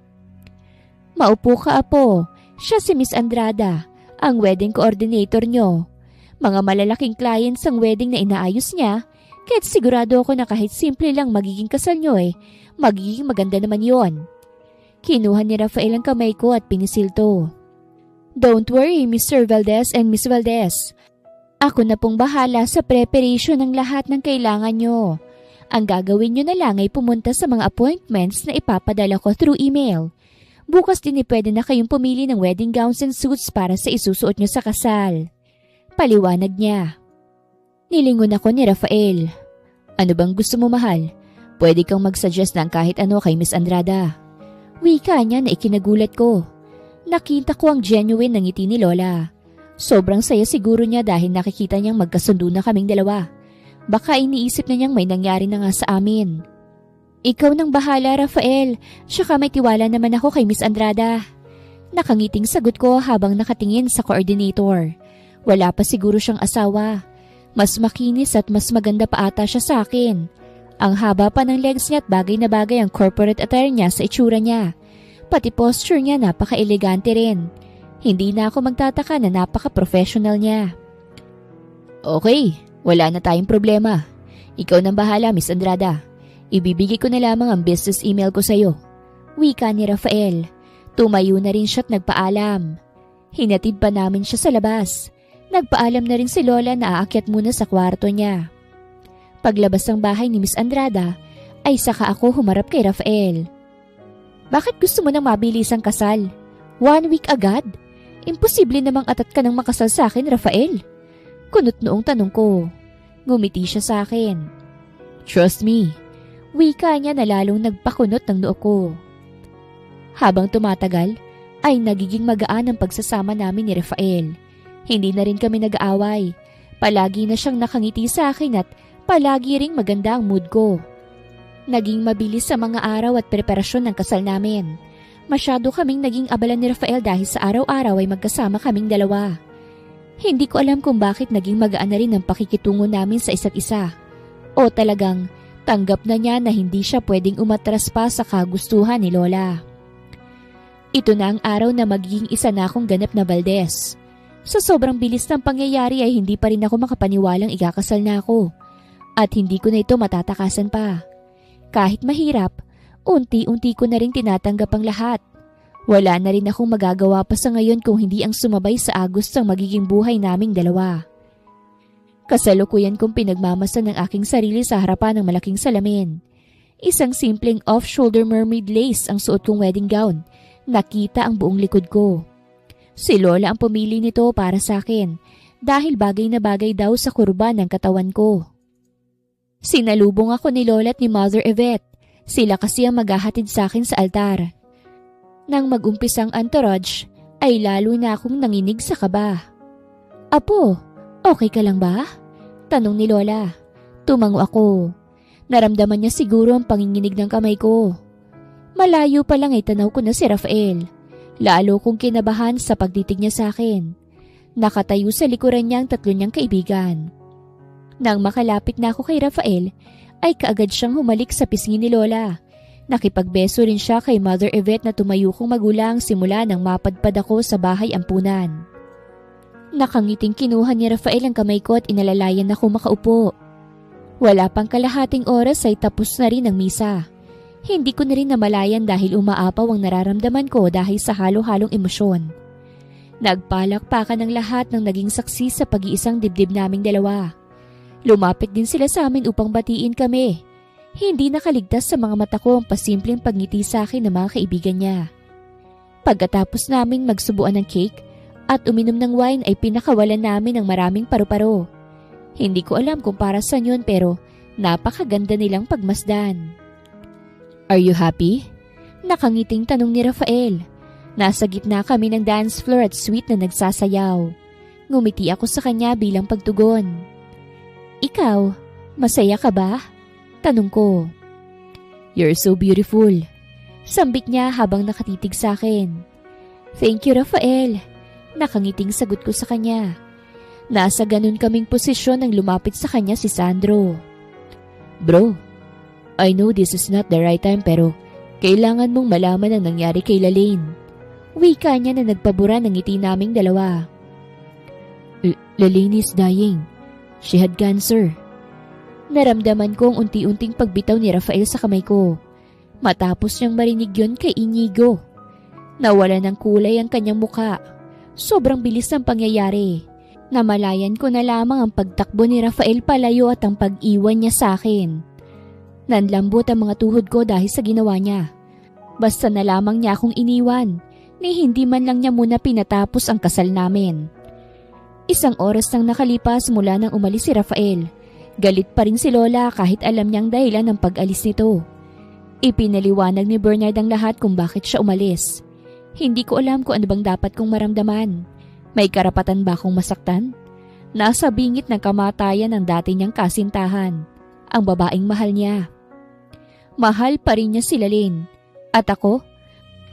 Maupo ka, Apo. Siya si Miss Andrada, ang wedding coordinator nyo. Mga malalaking clients ang wedding na inaayos niya, kaya't sigurado ako na kahit simple lang magiging kasal nyo magiging maganda naman yon. Kinuha ni Rafael ang kamay ko at pinisilto. Don't worry, Mr. Valdez and Miss Valdez. Ako na pong bahala sa preparation ng lahat ng kailangan nyo. Ang gagawin nyo na lang ay pumunta sa mga appointments na ipapadala ko through email. Bukas din pwede na kayong pumili ng wedding gowns and suits para sa isusuot nyo sa kasal. Paliwanag niya. Nilingon ako ni Rafael. Ano bang gusto mo, mahal? Pwede kang mag-suggest ng kahit ano kay Miss Andrada. Wika niya na ikinagulat ko. Nakita ko ang genuine ng ngiti ni Lola. Sobrang saya siguro niya dahil nakikita niyang magkasundo na kaming dalawa. Baka iniisip na niyang may nangyari na nga sa amin. Ikaw nang bahala, Rafael. Tsaka may tiwala naman ako kay Miss Andrada. Nakangiting sagot ko habang nakatingin sa coordinator. Wala pa siguro siyang asawa. Mas makinis at mas maganda pa ata siya sa akin. Ang haba pa ng legs niya at bagay na bagay ang corporate attire niya sa itsura niya. Pati posture niya napaka-elegante rin. Hindi na ako magtataka na napaka-professional niya. Okay, wala na tayong problema. Ikaw nang bahala, Miss Andrada. Ibibigay ko na lamang ang business email ko sa'yo. Wika ni Rafael. Tumayo na rin siya at nagpaalam. Hinatid pa namin siya sa labas. Nagpaalam na rin si Lola na aakyat muna sa kwarto niya. Paglabas ng bahay ni Miss Andrada, ay saka ako humarap kay Rafael. Bakit gusto mo nang mabilis ang kasal? 1 week agad? Imposible namang atat ka nang makasal sa akin, Rafael. Kunot noong tanong ko. Ngumiti siya sa akin. Trust me. Wika niya na lalong nagpakunot ng noo ko. Habang tumatagal, ay nagiging magaan ang pagsasama namin ni Rafael. Hindi na rin kami nag-aaway. Palagi na siyang nakangiti sa akin at palagi ring maganda ang mood ko. Naging mabilis sa mga araw at preparasyon ng kasal namin. Masyado kaming naging abala ni Rafael dahil sa araw-araw ay magkasama kaming dalawa. Hindi ko alam kung bakit naging magaan na rin ang pakikitungo namin sa isa't isa. O talagang tanggap na niya na hindi siya pwedeng umatras pa sa kagustuhan ni Lola. Ito na ang araw na magiging isa na akong ganap na Valdez. Sa sobrang bilis ng pangyayari ay hindi pa rin ako makapaniwalang ikakasal na ako. At hindi ko na ito matatakasan pa. Kahit mahirap, unti-unti ko na rin tinatanggap ang lahat. Wala na rin akong magagawa pa sa ngayon kung hindi ang sumabay sa agos ng magiging buhay naming dalawa. Kasalukuyan kong pinagmamasan ng aking sarili sa harapan ng malaking salamin. Isang simpleng off-shoulder mermaid lace ang suot kong wedding gown. Nakita ang buong likod ko. Si Lola ang pumili nito para sa akin dahil bagay na bagay daw sa kurba ng katawan ko. Sinalubong ako ni Lola at ni Mother Yvette. Sila kasi ang maghahatid sa akin sa altar. Nang mag-umpisang entourage, ay lalo na akong nanginig sa kaba. "Apo, okay ka lang ba?" tanong ni Lola. Tumango ako. Naramdaman niya siguro ang panginginig ng kamay ko. Malayo pa lang ay tanaw ko na si Rafael. Lalo kong kinabahan sa pagtitig niya sa akin. Nakatayo sa likuran niya ang tatlo niyang kaibigan. Nang makalapit na ako kay Rafael, ay kaagad siyang humalik sa pisngi ni Lola. Nakipagbeso rin siya kay Mother Yvette na tumayo kong magulang simula nang mapadpad ako sa bahay ampunan. Nakangiting kinuha ni Rafael ang kamay ko at inalalayan ako makaupo. Wala pang kalahating oras ay tapos na rin ang misa. Hindi ko na rin namalayan dahil umaapaw ang nararamdaman ko dahil sa halo-halong emosyon. Nagpalakpakan ng lahat ng naging saksi sa pag-iisang dibdib naming dalawa. Lumapit din sila sa amin upang batiin kami. Hindi nakaligtas sa mga mata ko ang pasimpleng pagngiti sa akin ng mga kaibigan niya. Pagkatapos namin magsubuan ng cake at uminom ng wine ay pinakawalan namin ng maraming paru-paro. Hindi ko alam kung para saan yun pero napakaganda nilang pagmasdan. "Are you happy?" Nakangiting tanong ni Rafael. Nasa gitna kami ng dance floor at sweet na nagsasayaw. Ngumiti ako sa kanya bilang pagtugon. "Ikaw, masaya ka ba?" tanong ko. "You're so beautiful," sambit niya habang nakatitig sa akin. "Thank you, Rafael." Nakangiting sagot ko sa kanya. Nasa ganun kaming posisyon nang lumapit sa kanya si Sandro. "Bro, I know this is not the right time pero kailangan mong malaman ang nangyari kay Lalaine." Wika niya na nagpabura ng ngiti naming dalawa. "Lalaine is dying. She had cancer." Naramdaman ko ang unti-unting pagbitaw ni Rafael sa kamay ko. Matapos niyang marinig yun kay Inigo. Nawala ng kulay ang kanyang muka. Sobrang bilis ng pangyayari. Namalayan ko na lamang ang pagtakbo ni Rafael palayo at ang pag-iwan niya sa akin. Nanlambot ang mga tuhod ko dahil sa ginawa niya. Basta na lamang niya akong iniwan, ni hindi man lang niya muna pinatapos ang kasal namin. Isang oras nang nakalipas mula nang umalis si Rafael. Galit pa rin si Lola kahit alam niyang dahilan ng pag-alis nito. Ipinaliwanag ni Bernard ang lahat kung bakit siya umalis. Hindi ko alam kung ano bang dapat kong maramdaman. May karapatan ba akong masaktan? Nasa bingit ng kamatayan ng dati niyang kasintahan, ang babaeng mahal niya. Mahal pa rin niya si Lalaine. At ako,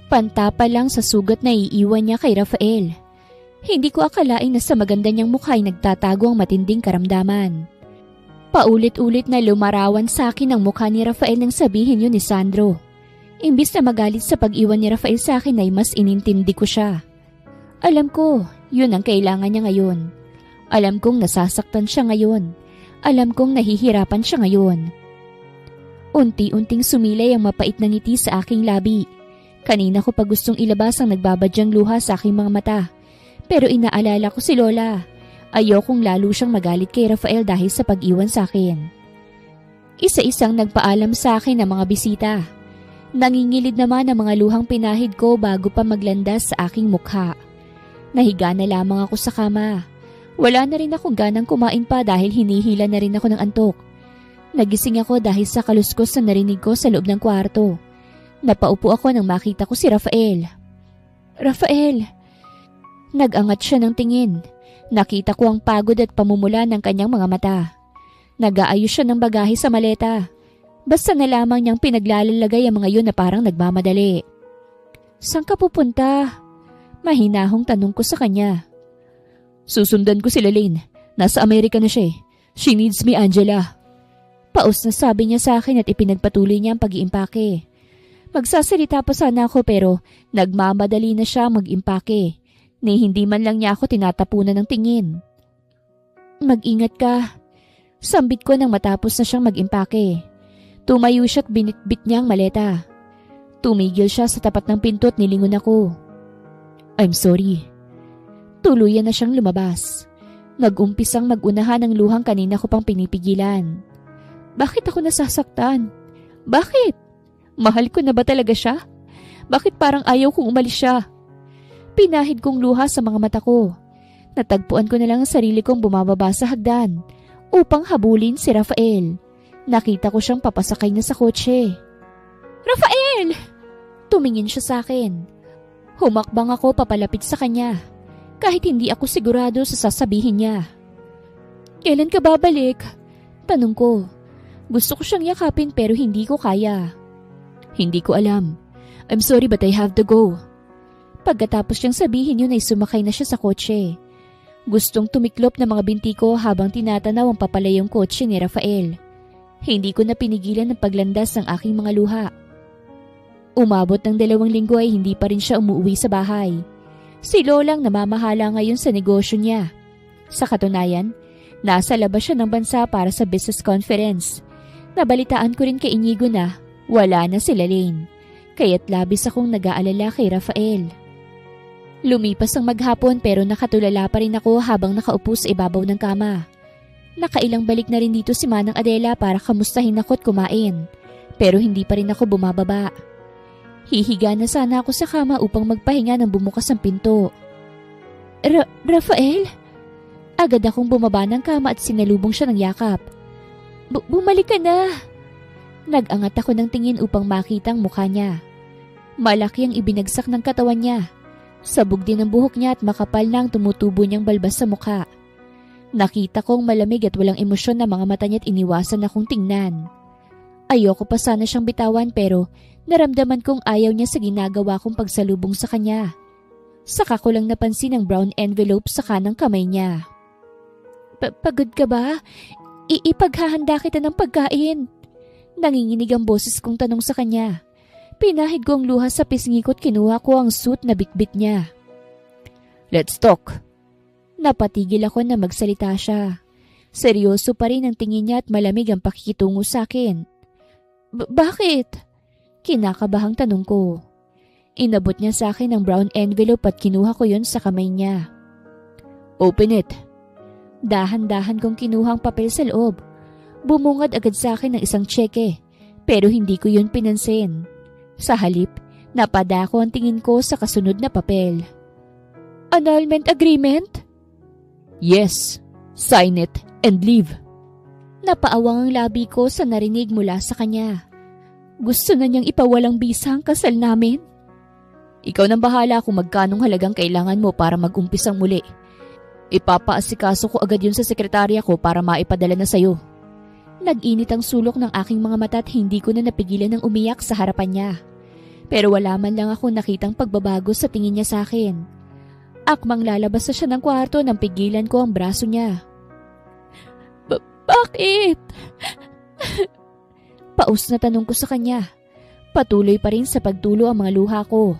pantapa lang sa sugat na iiwan niya kay Rafael. Hindi ko akalain na sa maganda niyang mukha ay nagtatago ang matinding karamdaman. Paulit-ulit na lumarawan sa akin ang mukha ni Rafael nang sabihin yun ni Sandro. Imbis na magalit sa pag-iwan ni Rafael sa akin ay mas inintindi ko siya. Alam ko, yun ang kailangan niya ngayon. Alam kong nasasaktan siya ngayon. Alam kong nahihirapan siya ngayon. Unti-unting sumilay ang mapait na ngiti sa aking labi. Kanina ko pa gustong ilabas ang nagbabadyang luha sa aking mga mata. Pero inaalala ko si Lola. Ayokong lalo siyang magalit kay Rafael dahil sa pag-iwan sa akin. Isa-isang nagpaalam sa akin ang mga bisita. Nangingilid naman ang mga luhang pinahid ko bago pa maglandas sa aking mukha. Nahiga na lamang ako sa kama. Wala na rin akong ganang kumain pa dahil hinihila na rin ako ng antok. Nagising ako dahil sa kaluskos na narinig ko sa loob ng kwarto. Napaupo ako nang makita ko si Rafael. "Rafael!" Nag-angat siya ng tingin. Nakita ko ang pagod at pamumula ng kanyang mga mata. Nag-aayos siya ng bagahe sa maleta. Basta na lamang niyang pinaglalalagay ang mga yun na parang nagmamadali. "Saan ka pupunta?" Mahinahong tanong ko sa kanya. "Susundan ko si Lalaine. Nasa Amerika na siya. She needs me, Angela." Paus na sabi niya sa akin at ipinagpatuloy niya ang pag-iimpake. Magsasalita pa sana ako pero nagmamadali na siya mag-impake. Ni hindi man lang niya ako tinatapunan ng tingin. "Mag-ingat ka." Sambit ko nang matapos na siyang mag-impake. Tumayo siya at binitbit niya ang maleta. Tumigil siya sa tapat ng pinto at nilingon ako. I'm sorry. Tuluyan na siyang lumabas. Nag-umpisang mag-unahan ng luhang kanina ko pang pinipigilan. Bakit ako nasasaktan? Bakit? Mahal ko na ba talaga siya? Bakit parang ayaw kong umalis siya? Pinahid kong luha sa mga mata ko. Natagpuan ko na lang ang sarili kong bumababa sa hagdan upang habulin si Rafael. Nakita ko siyang papasakay na sa kotse. Rafael! Tumingin siya sa akin. Humakbang ako papalapit sa kanya. Kahit hindi ako sigurado sa sasabihin niya. Kailan ka babalik? Tanong ko. Gusto ko siyang yakapin pero hindi ko kaya. Hindi ko alam. I'm sorry but I have to go. Pagkatapos niyang sabihin yun ay sumakay na siya sa kotse. Gustong tumiklop na mga binti ko habang tinatanaw ang papalayong kotse ni Rafael. Hindi ko na pinigilan ang paglandas ng aking mga luha. Umabot ng 2 linggo ay hindi pa rin siya umuwi sa bahay. Si Lolang namamahala ngayon sa negosyo niya. Sa katunayan, nasa labas siya ng bansa para sa business conference. Nabalitaan ko rin kay Inigo na wala na sila Lane. Kaya't labis akong nag-aalala kay Rafael. Lumipas ang maghapon pero nakatulala pa rin ako habang nakaupo sa ibabaw ng kama. Nakailang balik na rin dito si Manang Adela para kamustahin ako at kumain. Pero hindi pa rin ako bumababa. Hihiga na sana ako sa kama upang magpahinga nang bumukas ang pinto. Rafael? Agad akong bumaba ng kama at sinalubong siya ng yakap. Bumalik ka na! Nag-angat ako ng tingin upang makita ang mukha niya. Malaki ang ibinagsak ng katawan niya. Sabog din ang buhok niya at makapal na ang tumutubo niyang balbas sa mukha. Nakita kong malamig at walang emosyon na mga mata niya at iniwasan akong tingnan. Ayoko pa sana siyang bitawan pero naramdaman kong ayaw niya sa ginagawa kong pagsalubong sa kanya. Saka ko lang napansin ang brown envelope sa kanang kamay niya. Pagod ka ba? Ipaghahanda kita ng pagkain. Nanginginig ang boses kong tanong sa kanya. Pinahid ko ang luha sa pisngi ko at kinuha ko ang suit na bitbit niya. Let's talk. Napatigil ako na magsalita siya. Seryoso pa rin ang tingin niya at malamig ang pakikitungo sa akin. Bakit? Kinakabahang tanong ko. Inabot niya sa akin ang brown envelope at kinuha ko yon sa kamay niya. Open it. Dahan-dahan kong kinuha ang papel sa loob. Bumungad agad sa akin ng isang tseke, pero hindi ko yun pinansin. Sa halip, napadako ang tingin ko sa kasunod na papel. Annulment agreement? Yes. Sign it and leave. Napaawang ang labi ko sa narinig mula sa kanya. Gusto na niyang ipawalang bisa ang kasal namin. Ikaw nang bahala kung magkanong halagang kailangan mo para mag-umpisang muli. Ipapaasikaso ko agad yun sa sekretarya ko para maipadala na sayo. Nag-init ang sulok ng aking mga mata at hindi ko na napigilan ng umiyak sa harapan niya. Pero wala man lang ako nakitang pagbabago sa tingin niya sa akin. Akmang lalabas na siya ng kwarto nang pigilan ko ang braso niya. Bakit? Paus na tanong ko sa kanya. Patuloy pa rin sa pagtulo ang mga luha ko.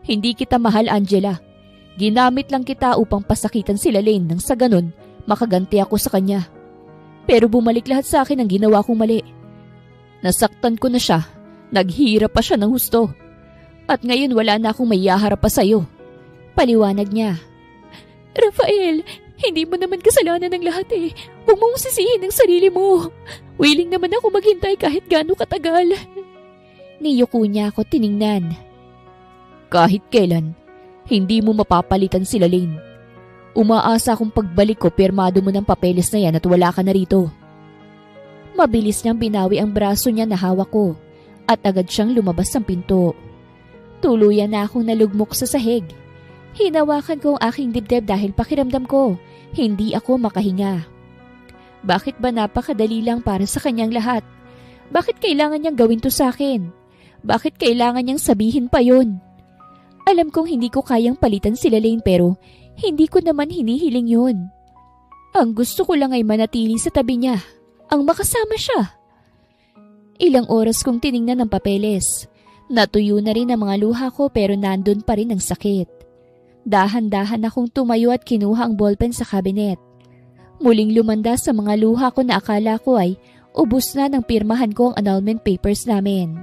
Hindi kita mahal, Angela. Ginamit lang kita upang pasakitan sila Lane nang sa ganon makaganti ako sa kanya. Pero bumalik lahat sa akin ang ginawa kong mali. Nasaktan ko na siya. Naghirap pa siya ng husto. At ngayon wala na akong maiyaharap pa sa'yo. Paliwanag niya. Rafael, hindi mo naman kasalanan ng lahat eh. Huwag mong sisihin ang sarili mo. Willing naman ako maghintay kahit gaano katagal. Niyuko niya ako tiningnan. Kahit kailan, hindi mo mapapalitan sila Lane. Umaasa akong pagbalik ko pirmado mo ng papeles na yan at wala ka na rito. Mabilis niyang binawi ang braso niya na hawak ko at agad siyang lumabas ng pinto. Tuluyan na akong nalugmok sa sahig. Hinawakan ko ang aking dibdib dahil pakiramdam ko hindi ako makahinga. Bakit ba napakadali lang para sa kanyang lahat? Bakit kailangan niyang gawin to sa akin? Bakit kailangan niyang sabihin pa yun? Alam kong hindi ko kayang palitan sila Lane pero hindi ko naman hinihiling yun. Ang gusto ko lang ay manatili sa tabi niya, ang makasama siya. Ilang oras kong tiningnan ang papeles. Natuyo na rin ang mga luha ko pero nandun pa rin ang sakit. Dahan-dahan akong tumayo at kinuha ang ballpen sa kabinet. Muling lumanda sa mga luha ko na akala ko ay ubos na nang pirmahan ko ang annulment papers namin.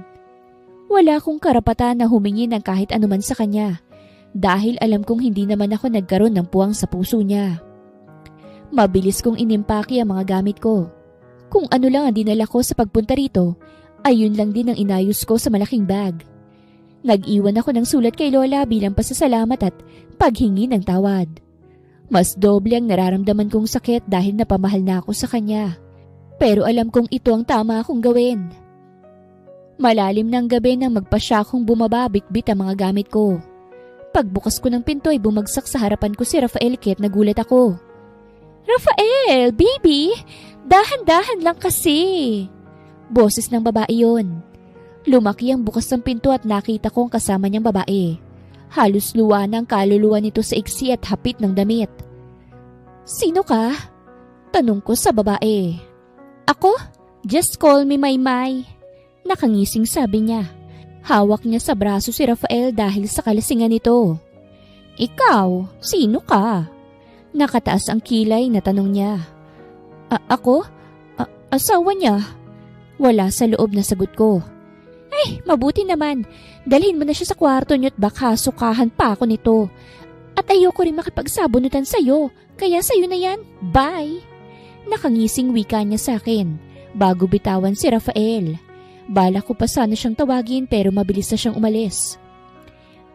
Wala akong karapatan na humingi ng kahit anuman sa kanya dahil alam kong hindi naman ako nagkaroon ng puwang sa puso niya. Mabilis kong inimpaki ang mga gamit ko. Kung ano lang ang dinala ko sa pagpunta rito, ay yun lang din ang inayos ko sa malaking bag. Nag-iwan ako ng sulat kay Lola bilang pasasalamat at paghingi ng tawad. Mas doble ang nararamdaman kong sakit dahil napamahal na ako sa kanya. Pero alam kong ito ang tama akong gawin. Malalim ng gabi nang magpasya akong bumaba bitbit ang mga gamit ko. Pagbukas ko ng pinto ay bumagsak sa harapan ko si Rafael kaya't nagulat ako. "Rafael, baby! Dahan-dahan lang kasi!" Boses ng babae yon. Lumaki ang bukas ng pinto at nakita ko ang kasama niyang babae. Halos luwa ng kaluluwa nito sa iksi at hapit ng damit. "Sino ka?" Tanong ko sa babae. "Ako? Just call me Maymay." Nakangising sabi niya. Hawak niya sa braso si Rafael dahil sa kalasingan nito. "Ikaw, sino ka?" Nakataas ang kilay na tanong niya. Ako? Asawa niya." Wala sa loob na sagot ko. "Ay, mabuti naman. Dalhin mo na siya sa kwarto niyo at baka sukahan pa ako nito. At ayoko rin makipagsabunutan sa'yo, kaya sa'yo na yan. Bye." Nakangising wika niya sa akin bago bitawan si Rafael. Bala ko pa sana siyang tawagin pero mabilis na siyang umalis.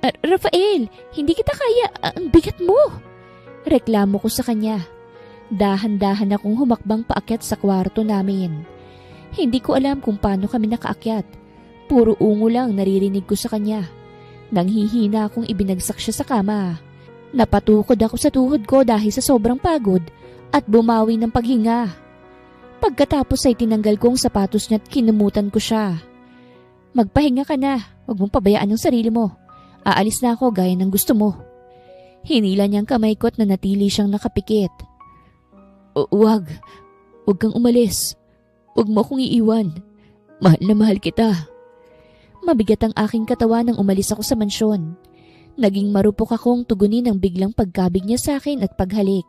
"Rafael, hindi kita kaya. Ang bigat mo." Reklamo ko sa kanya. Dahan-dahan akong humakbang paakyat sa kwarto namin. Hindi ko alam kung paano kami nakaakyat. Puro ungo lang naririnig ko sa kanya. Nanghihina akong ibinagsak siya sa kama. Napatukod ako sa tuhod ko dahil sa sobrang pagod at bumawi ng paghinga. Pagkatapos ay tinanggal ko ang sapatos niya at kinumutan ko siya. "Magpahinga ka na. Huwag mong pabayaan ang sarili mo. Aalis na ako gaya ng gusto mo." Hinila niyang kamay ko at nanatili siyang nakapikit. Huwag kang umalis. Huwag mo akong iiwan. Mahal na mahal kita." Mabigat ang aking katawan nang umalis ako sa mansyon. Naging marupok akong tugunin ang biglang pagkabig niya sa akin at paghalik.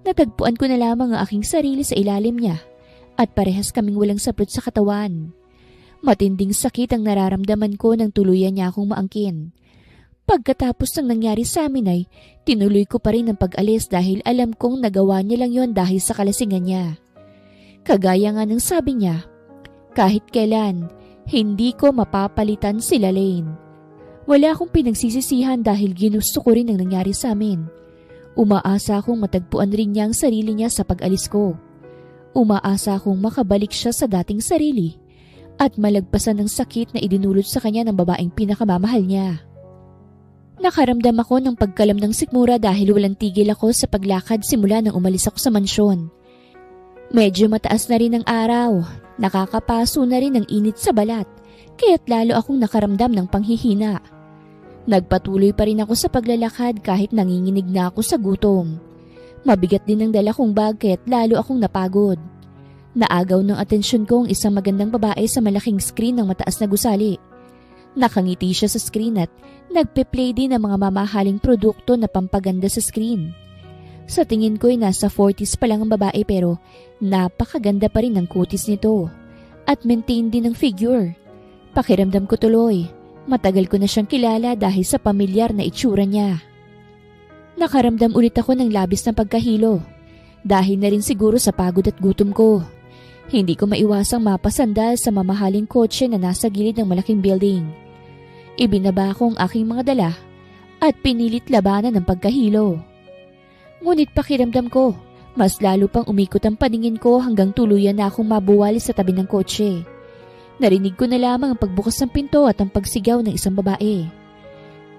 Natagpuan ko na lamang ang aking sarili sa ilalim niya at parehas kaming walang saplot sa katawan. Matinding sakit ang nararamdaman ko nang tuluyan niya akong maangkin. Pagkatapos ng nangyari sa amin ay tinuloy ko pa rin ang pag-alis dahil alam kong nagawa niya lang yon dahil sa kalasingan niya. Kagaya nga ng sabi niya, kahit kailan, hindi ko mapapalitan si Lalaine. Wala akong pinagsisisihan dahil ginusto ko rin ang nangyari sa amin. Umaasa akong matagpuan rin niya ang sarili niya sa pag-alis ko. Umaasa akong makabalik siya sa dating sarili at malagpasan ng sakit na idinulot sa kanya ng babaeng pinakamamahal niya. Nakaramdam ako ng pagkalam ng sikmura dahil walang tigil ako sa paglakad simula nang umalis ako sa mansyon. Medyo mataas na rin ang araw, nakakapaso na rin ang init sa balat, kaya't lalo akong nakaramdam ng panghihina. Nagpatuloy pa rin ako sa paglalakad kahit nanginginig na ako sa gutom. Mabigat din ang dala kong bag kaya't lalo akong napagod. Naagaw ng atensyon ko ang isang magandang babae sa malaking screen ng mataas na gusali. Nakangiti siya sa screen at nagpe-play din ng mga mamahaling produkto na pampaganda sa screen. Sa tingin ko ay nasa 40s pa lang ang babae pero napakaganda pa rin ng kutis nito at maintain din ang figure. Pakiramdam ko tuloy, matagal ko na siyang kilala dahil sa pamilyar na itsura niya. Nakaramdam ulit ako ng labis na pagkahilo dahil na rin siguro sa pagod at gutom ko. Hindi ko maiwasang mapasandal sa mamahaling kotse na nasa gilid ng malaking building. Ibinaba ko ang aking mga dala at pinilit labanan ng pagkahilo. Ngunit pakiramdam ko, mas lalo pang umikot ang paningin ko hanggang tuluyan na akong mabuwali sa tabi ng kotse. Narinig ko na lamang ang pagbukas ng pinto at ang pagsigaw ng isang babae.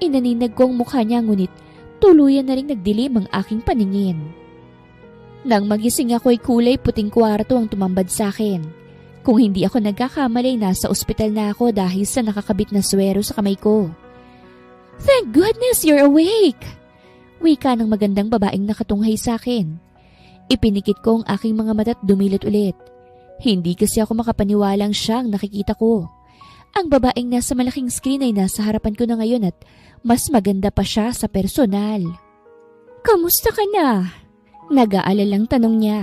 Inaninag ko ang mukha niya ngunit tuluyan na rin nagdilim ang aking paningin. Nang magising ako ay kulay puting kwarto ang tumambad sa akin. Kung hindi ako nagkakamali, nasa ospital na ako dahil sa nakakabit na swero sa kamay ko. "Thank goodness you're awake!" Wika ng magandang babaeng nakatunghay sa akin. Ipinikit ko ang aking mga mata at dumilat ulit. Hindi kasi ako makapaniwalang siyang nakikita ko. Ang babaeng nasa malaking screen ay nasa harapan ko na ngayon at mas maganda pa siya sa personal. "Kamusta ka na?" Nag-aalalang tanong niya.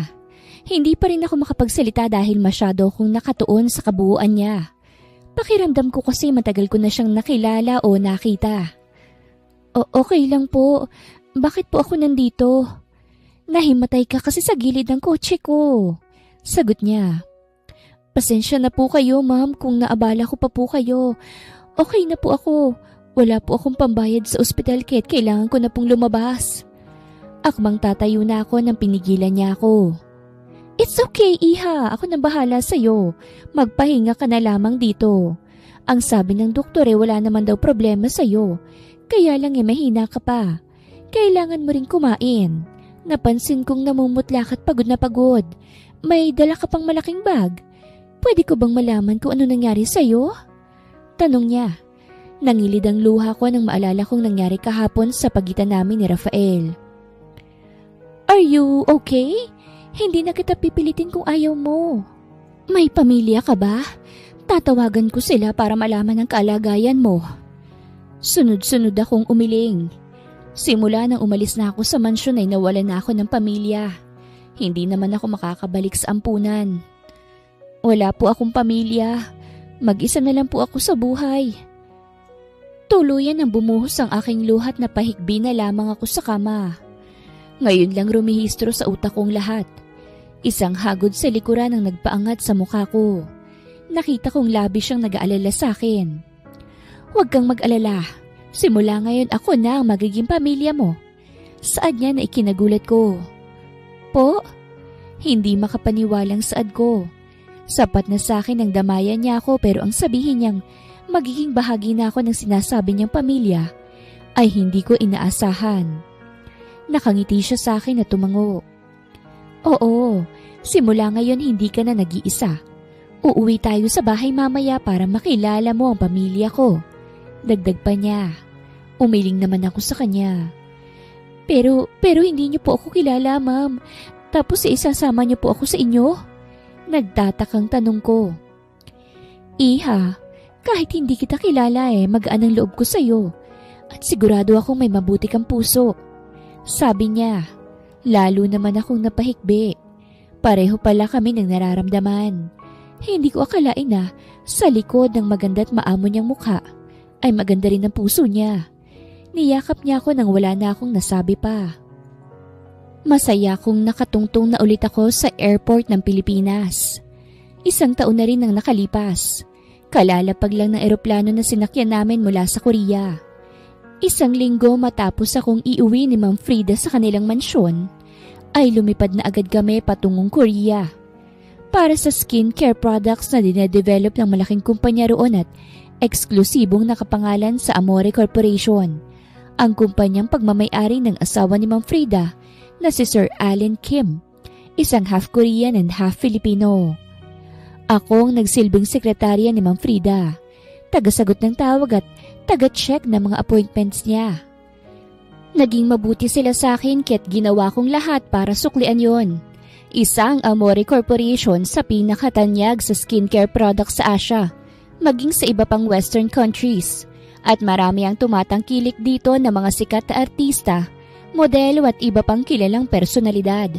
Hindi pa rin ako makapagsalita dahil masyado akong nakatuon sa kabuuan niya. Pakiramdam ko kasi matagal ko na siyang nakilala o nakita. Okay lang po. Bakit po ako nandito? Nahimatay ka kasi sa gilid ng kotse ko. Sagot niya. Pasensya na po kayo, ma'am, kung naabala ko pa po kayo. Okay na po ako. Wala po akong pambayad sa ospital kaya kailangan ko na pong lumabas. Akmang tatayo na ako nang pinigilan niya ako. It's okay, Iha. Ako na bahala sa'yo. Magpahinga ka na lamang dito. Ang sabi ng doktor wala naman daw problema sa'yo. Kaya lang mahina ka pa. Kailangan mo ring kumain. Napansin kong namumutla at pagod na pagod. May dala ka pang malaking bag. Pwede ko bang malaman kung ano nangyari sa'yo? Tanong niya. Nangilid ang luha ko nang maalala kong nangyari kahapon sa pagitan namin ni Rafael. Are you okay? Hindi na kita pipilitin kung ayaw mo. May pamilya ka ba? Tatawagan ko sila para malaman ang kalagayan mo. Sunod-sunod akong umiling. Simula nang umalis na ako sa mansyon ay nawalan na ako ng pamilya. Hindi naman ako makakabalik sa ampunan. Wala po akong pamilya. Mag-isa na lang po ako sa buhay. Tuluyan ang bumuhos ang aking luhat na pahigbi na lamang ako sa kama. Ngayon lang rumihistro sa utak kong lahat. Isang hagod sa likuran ang nagpaangat sa mukha ko. Nakita kong labis siyang nag-aalala sa akin. Huwag kang mag-alala. Simula ngayon ako na ang magiging pamilya mo. Saad niya na ikinagulat ko. Po? Hindi makapaniwalang saad ko. Sapat na sa akin ang damayan niya ako pero ang sabihin niyang magiging bahagi na ako ng sinasabi niyang pamilya ay hindi ko inaasahan. Nakangiti siya sa akin at tumango. Oo, simula ngayon hindi ka na nag-iisa. Uuwi tayo sa bahay mamaya para makilala mo ang pamilya ko. Dagdag pa niya. Umiling naman ako sa kanya. Pero hindi niyo po ako kilala, ma'am. Tapos isasama niyo po ako sa inyo? Nagtatakang tanong ko. Iha, kahit hindi kita kilala magaan ang loob ko sa'yo. At sigurado akong may mabuti kang puso. Sabi niya, lalo naman akong napahikbi. Pareho pala kami ng nararamdaman. Hindi ko akalain na sa likod ng maganda at maamo niyang mukha ay maganda rin ang puso niya. Niyakap niya ako nang wala na akong nasabi pa. Masaya kong nakatungtong na ulit ako sa airport ng Pilipinas. 1 taon na rin ang nakalipas. Kalalapag lang ng eroplano na sinakyan namin mula sa Korea. 1 linggo matapos akong iuwi ni Ma'am Frida sa kanilang mansyon, ay lumipad na agad kami patungong Korea. Para sa skincare products na dinedevelop ng malaking kumpanya roon at eksklusibong nakapangalan sa Amore Corporation, ang kumpanyang pagmamay-ari ng asawa ni Ma'am Frida na si Sir Allen Kim, isang half Korean and half Filipino. Akong nagsilbing sekretarya ni Ma'am Frida, tagasagot ng tawag at taga-check ng mga appointments niya. Naging mabuti sila sa akin kaya't ginawa kong lahat para suklian yon. Isang Amore Corporation sa pinakatanyag sa skincare products sa Asia, maging sa iba pang western countries. At marami ang tumatangkilik dito na mga sikat na artista, modelo at iba pang kilalang personalidad.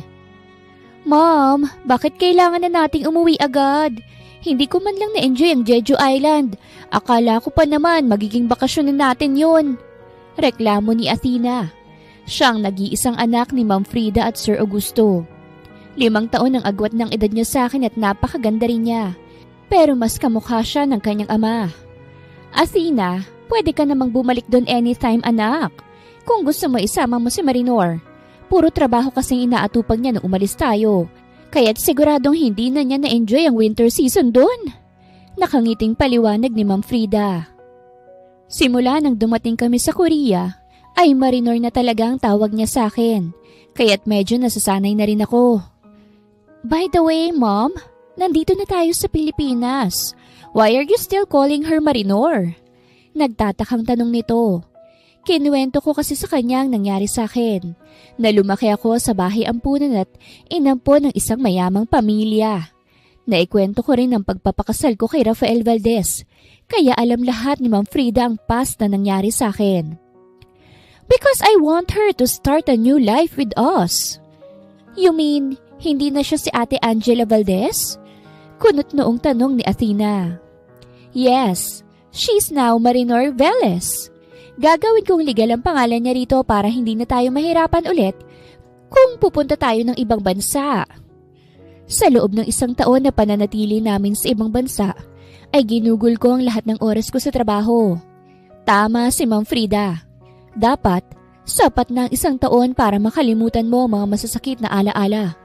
Ma'am, bakit kailangan na nating umuwi agad? Hindi ko man lang na-enjoy ang Jeju Island. Akala ko pa naman magiging bakasyon na natin yun. Reklamo ni Athena. Siyang nag-iisang anak ni Ma'am Frida at Sir Augusto. 5 taon ang agwat ng edad niya sa akin at napakaganda rin niya. Pero mas kamukha siya ng kanyang ama. Athena, pwede ka namang bumalik doon anytime anak. Kung gusto mo isama mo si Marinor. Puro trabaho kasing inaatupag niya nung umalis tayo. Kaya't siguradong hindi na niya na-enjoy ang winter season doon. Nakangiting paliwanag ni Ma'am Frida. Simula nang dumating kami sa Korea, ay Marinor na talaga ang tawag niya sa akin. Kaya't medyo nasasanay na rin ako. By the way, Mom, nandito na tayo sa Pilipinas. Why are you still calling her Marinor? Nagtatakang tanong nito. Kinuwento ko kasi sa kanya ang nangyari sa akin. Na lumaki ako sa bahay ampunan at inampon ng isang mayamang pamilya. Naikwento ko rin ang pagpapakasal ko kay Rafael Valdez. Kaya alam lahat ni Ma'am Frida ang past na nangyari sa akin. Because I want her to start a new life with us. You mean, hindi na siya si Ate Angela Valdez? Kunot noong tanong ni Athena. Yes, she's now Marinor Velez. Gagawin kong legal ang pangalan niya rito para hindi na tayo mahirapan ulit kung pupunta tayo ng ibang bansa. Sa loob ng 1 taon na pananatili namin sa ibang bansa, ay ginugol ko ang lahat ng oras ko sa trabaho. Tama si Ma'am Frida. Dapat, sapat na ang 1 taon para makalimutan mo ang mga masasakit na alaala.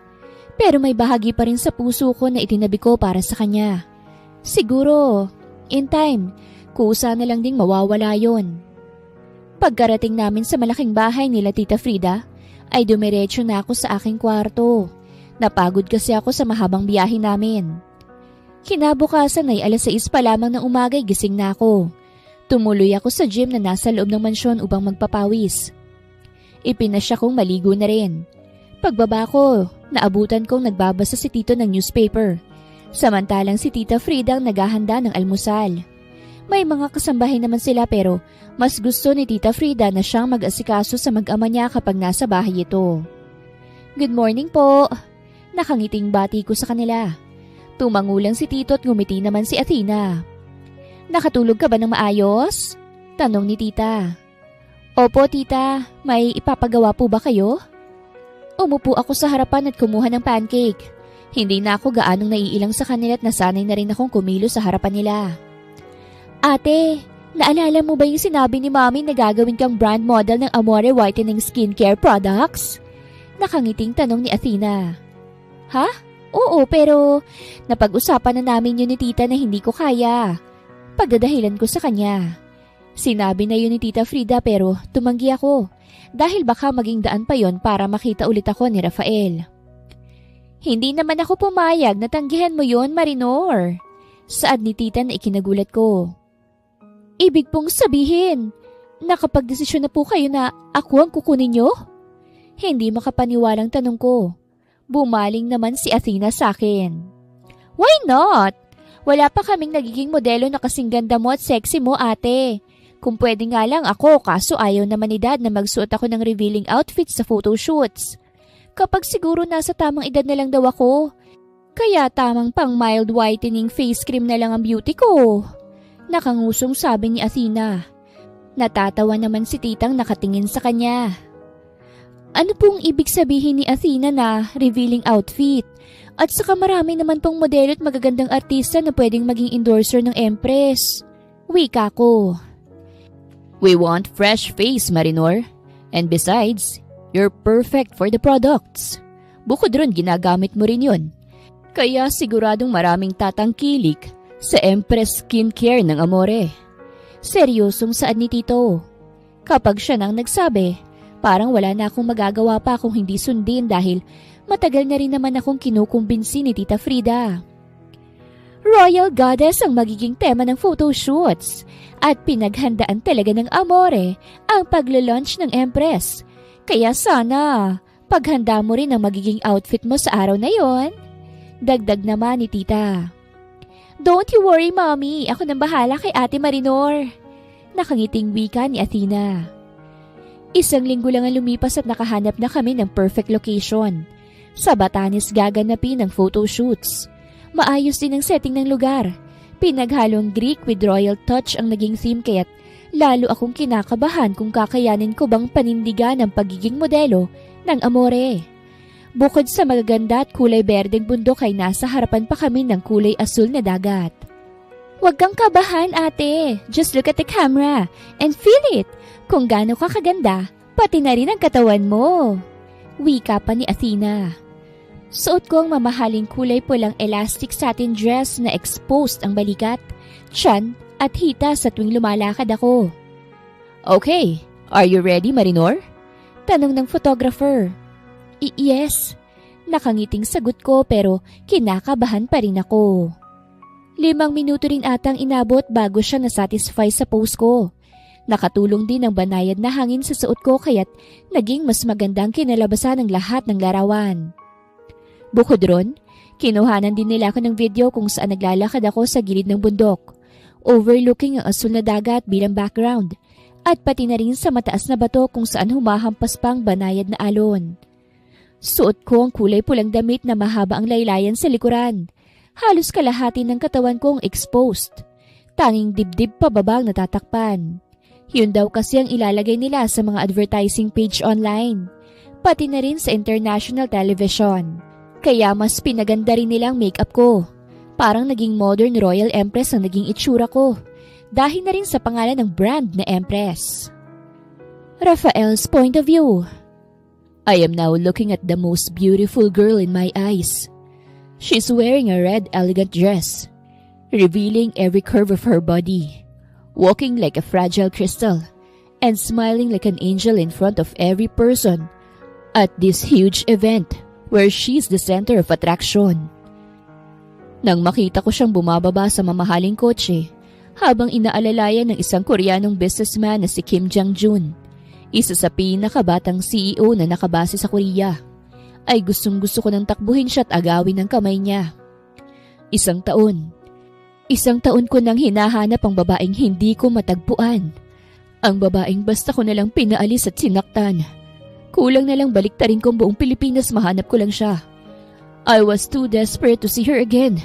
Pero may bahagi pa rin sa puso ko na itinabi ko para sa kanya. Siguro, in time, kusa na lang ding mawawala yon. Pagkarating namin sa malaking bahay nila Tita Frida, ay dumiretso na ako sa aking kwarto. Napagod kasi ako sa mahabang biyahe namin. Kinabukasan ay 6:00 pa lamang ng umaga gising na ako. Tumuloy ako sa gym na nasa loob ng mansyon upang magpapawis. Ipinasya kong maligo na rin. Pagbaba ko, naabutan kong nagbabasa si Tito ng newspaper. Samantalang si Tita Frida ang naghahanda ng almusal. May mga kasambahay naman sila pero mas gusto ni Tita Frida na siyang mag-asikaso sa mag-ama niya kapag nasa bahay ito. Good morning po. Nakangiting bati ko sa kanila. Tumangulang si Tito at ngumiti naman si Athena. Nakatulog ka ba ng maayos? Tanong ni Tita. Opo, Tita. May ipapagawa po ba kayo? Umupo ako sa harapan at kumuha ng pancake. Hindi na ako gaanong naiilang sa kanila at nasanay na rin akong kumilo sa harapan nila. Ate, naalala mo ba yung sinabi ni Mami na gagawin kang brand model ng Amore Whitening Skincare Products? Nakangiting tanong ni Athena. Ha? Oo, pero napag-usapan na namin yun ni Tita na hindi ko kaya. Pagdadahilan ko sa kanya. Sinabi na yun ni Tita Frida pero tumanggi ako dahil baka maging daan pa yon para makita ulit ako ni Rafael. Hindi naman ako pumayag na tanggihan mo yon, Marinor. Saad ni Tita na ikinagulat ko. Ibig pong sabihin, nakapagdesisyon na po kayo na ako ang kukunin nyo? Hindi makapaniwalang tanong ko. Bumaling naman si Athena sa akin. Why not? Wala pa kaming nagiging modelo na kasing ganda mo at sexy mo, ate. Kung pwede nga lang ako, kaso ayaw naman ni Dad na magsuot ako ng revealing outfits sa photoshoots. Kapag siguro nasa tamang edad na lang daw ako. Kaya tamang pang mild whitening face cream na lang ang beauty ko. Nakangusong sabi ni Athena. Natatawa naman si Titang nakatingin sa kanya. Ano pong ibig sabihin ni Athena na revealing outfit? At saka marami naman pong modelo at magagandang artista na pwedeng maging endorser ng Empress. Wika ko. We want fresh face, Marinor. And besides, you're perfect for the products. Bukod ron, ginagamit mo rin yun. Kaya siguradong maraming tatangkilik sa Empress Skincare ng Amore. Seryosong saad ni Tito. Kapag siya nang nagsabi, parang wala na akong magagawa pa kung hindi sundin dahil matagal na rin naman akong kinukumbinsi ni Tita Frida. Royal Goddess ang magiging tema ng photoshoots at pinaghandaan talaga ng Amore ang paglo-launch ng Empress. Kaya sana, paghanda mo rin ang magiging outfit mo sa araw na yon. Dagdag naman ni Tita. Don't you worry, Mommy. Ako nang bahala kay Ate Marinor. Nakangiting wika ni Athena. 1 linggo lang ang lumipas at nakahanap na kami ng perfect location. Sa Batanes gaganapin ang photoshoots. Maayos din ang setting ng lugar. Pinaghalong Greek with royal touch ang naging theme kaya't lalo akong kinakabahan kung kakayanin ko bang panindigan ang pagiging modelo ng Amore. Bukod sa magaganda at kulay berdeng bundok ay nasa harapan pa kami ng kulay asul na dagat. Huwag kang kabahan, ate. Just look at the camera and feel it. Kung gaano ka kaganda, pati na rin ang katawan mo. Wika pa ni Athena. Suot ko ang mamahaling kulay pulang elastic satin dress na exposed ang balikat, tiyan at hita sa tuwing lumalakad ako. Okay, are you ready, Marinor? Tanong ng photographer. Yes. Nakangiting sagot ko pero kinakabahan pa rin ako. 5 minuto rin atang inabot bago siya nasatisfy sa pose ko. Nakatulong din ang banayad na hangin sa suot ko kaya't naging mas magandang kinalabasan ng lahat ng larawan. Bukod ron, kinuhanan din nila ako ng video kung saan naglalakad ako sa gilid ng bundok, overlooking ang asul na dagat bilang background, at pati na rin sa mataas na bato kung saan humahampas pang banayad na alon. Suot ko ang kulay pulang damit na mahaba ang laylayan sa likuran. Halos kalahati ng katawan kong exposed. Tanging dibdib pababa ang natatakpan. Yun daw kasi ang ilalagay nila sa mga advertising page online. Pati na rin sa international television. Kaya mas pinaganda rin nilang makeup ko. Parang naging modern royal empress ang naging itsura ko. Dahil na rin sa pangalan ng brand na Empress. Rafael's point of view. I am now looking at the most beautiful girl in my eyes. She's wearing a red elegant dress, revealing every curve of her body, walking like a fragile crystal, and smiling like an angel in front of every person at this huge event where she's the center of attraction. Nang makita ko siyang bumababa sa mamahaling kotse, habang inaalalayan ng isang Koreanong businessman na si Kim Jong-un, isa sa pinakabatang CEO na nakabase sa Korea, ay gustong-gusto ko nang takbuhin siya at agawin ng kamay niya. Isang taon ko nang hinahanap ang babaeng hindi ko matagpuan. Ang babaeng basta ko nalang pinaalis at sinaktan. Kulang nalang baliktarin kong buong Pilipinas mahanap ko lang siya. I was too desperate to see her again.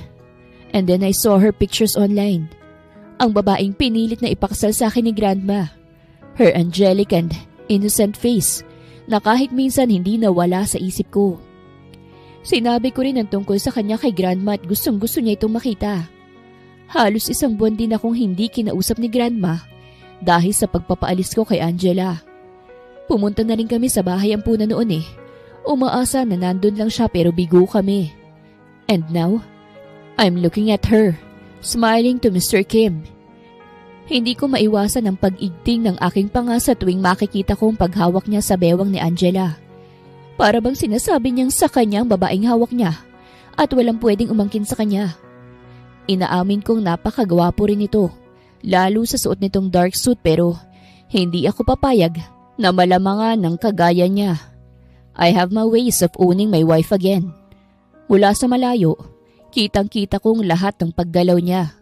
And then I saw her pictures online. Ang babaeng pinilit na ipakasal sa akin ni Grandma. Her angelic and innocent face na kahit minsan hindi nawala sa isip ko. Sinabi ko rin ang tungkol sa kanya kay Grandma at gustong-gusto niya itong makita. Halos isang buwan din akong hindi kinausap ni Grandma dahil sa pagpapaalis ko kay Angela. Pumunta na rin kami sa bahay ampunan noon eh. Umaasa na nandun lang siya pero bigo kami. And now, I'm looking at her, smiling to Mr. Kim. Hindi ko maiwasan ang pag-igting ng aking panga sa tuwing makikita kong paghawak niya sa bewang ni Angela. Para bang sinasabi niyang sa kanya ang babaeng hawak niya at walang pwedeng umangkin sa kanya. Inaamin kong napakagwapo rin ito, lalo sa suot nitong dark suit pero hindi ako papayag na malamangan ng kagaya niya. I have my ways of owning my wife again. Mula sa malayo, kitang-kita kong lahat ng paggalaw niya.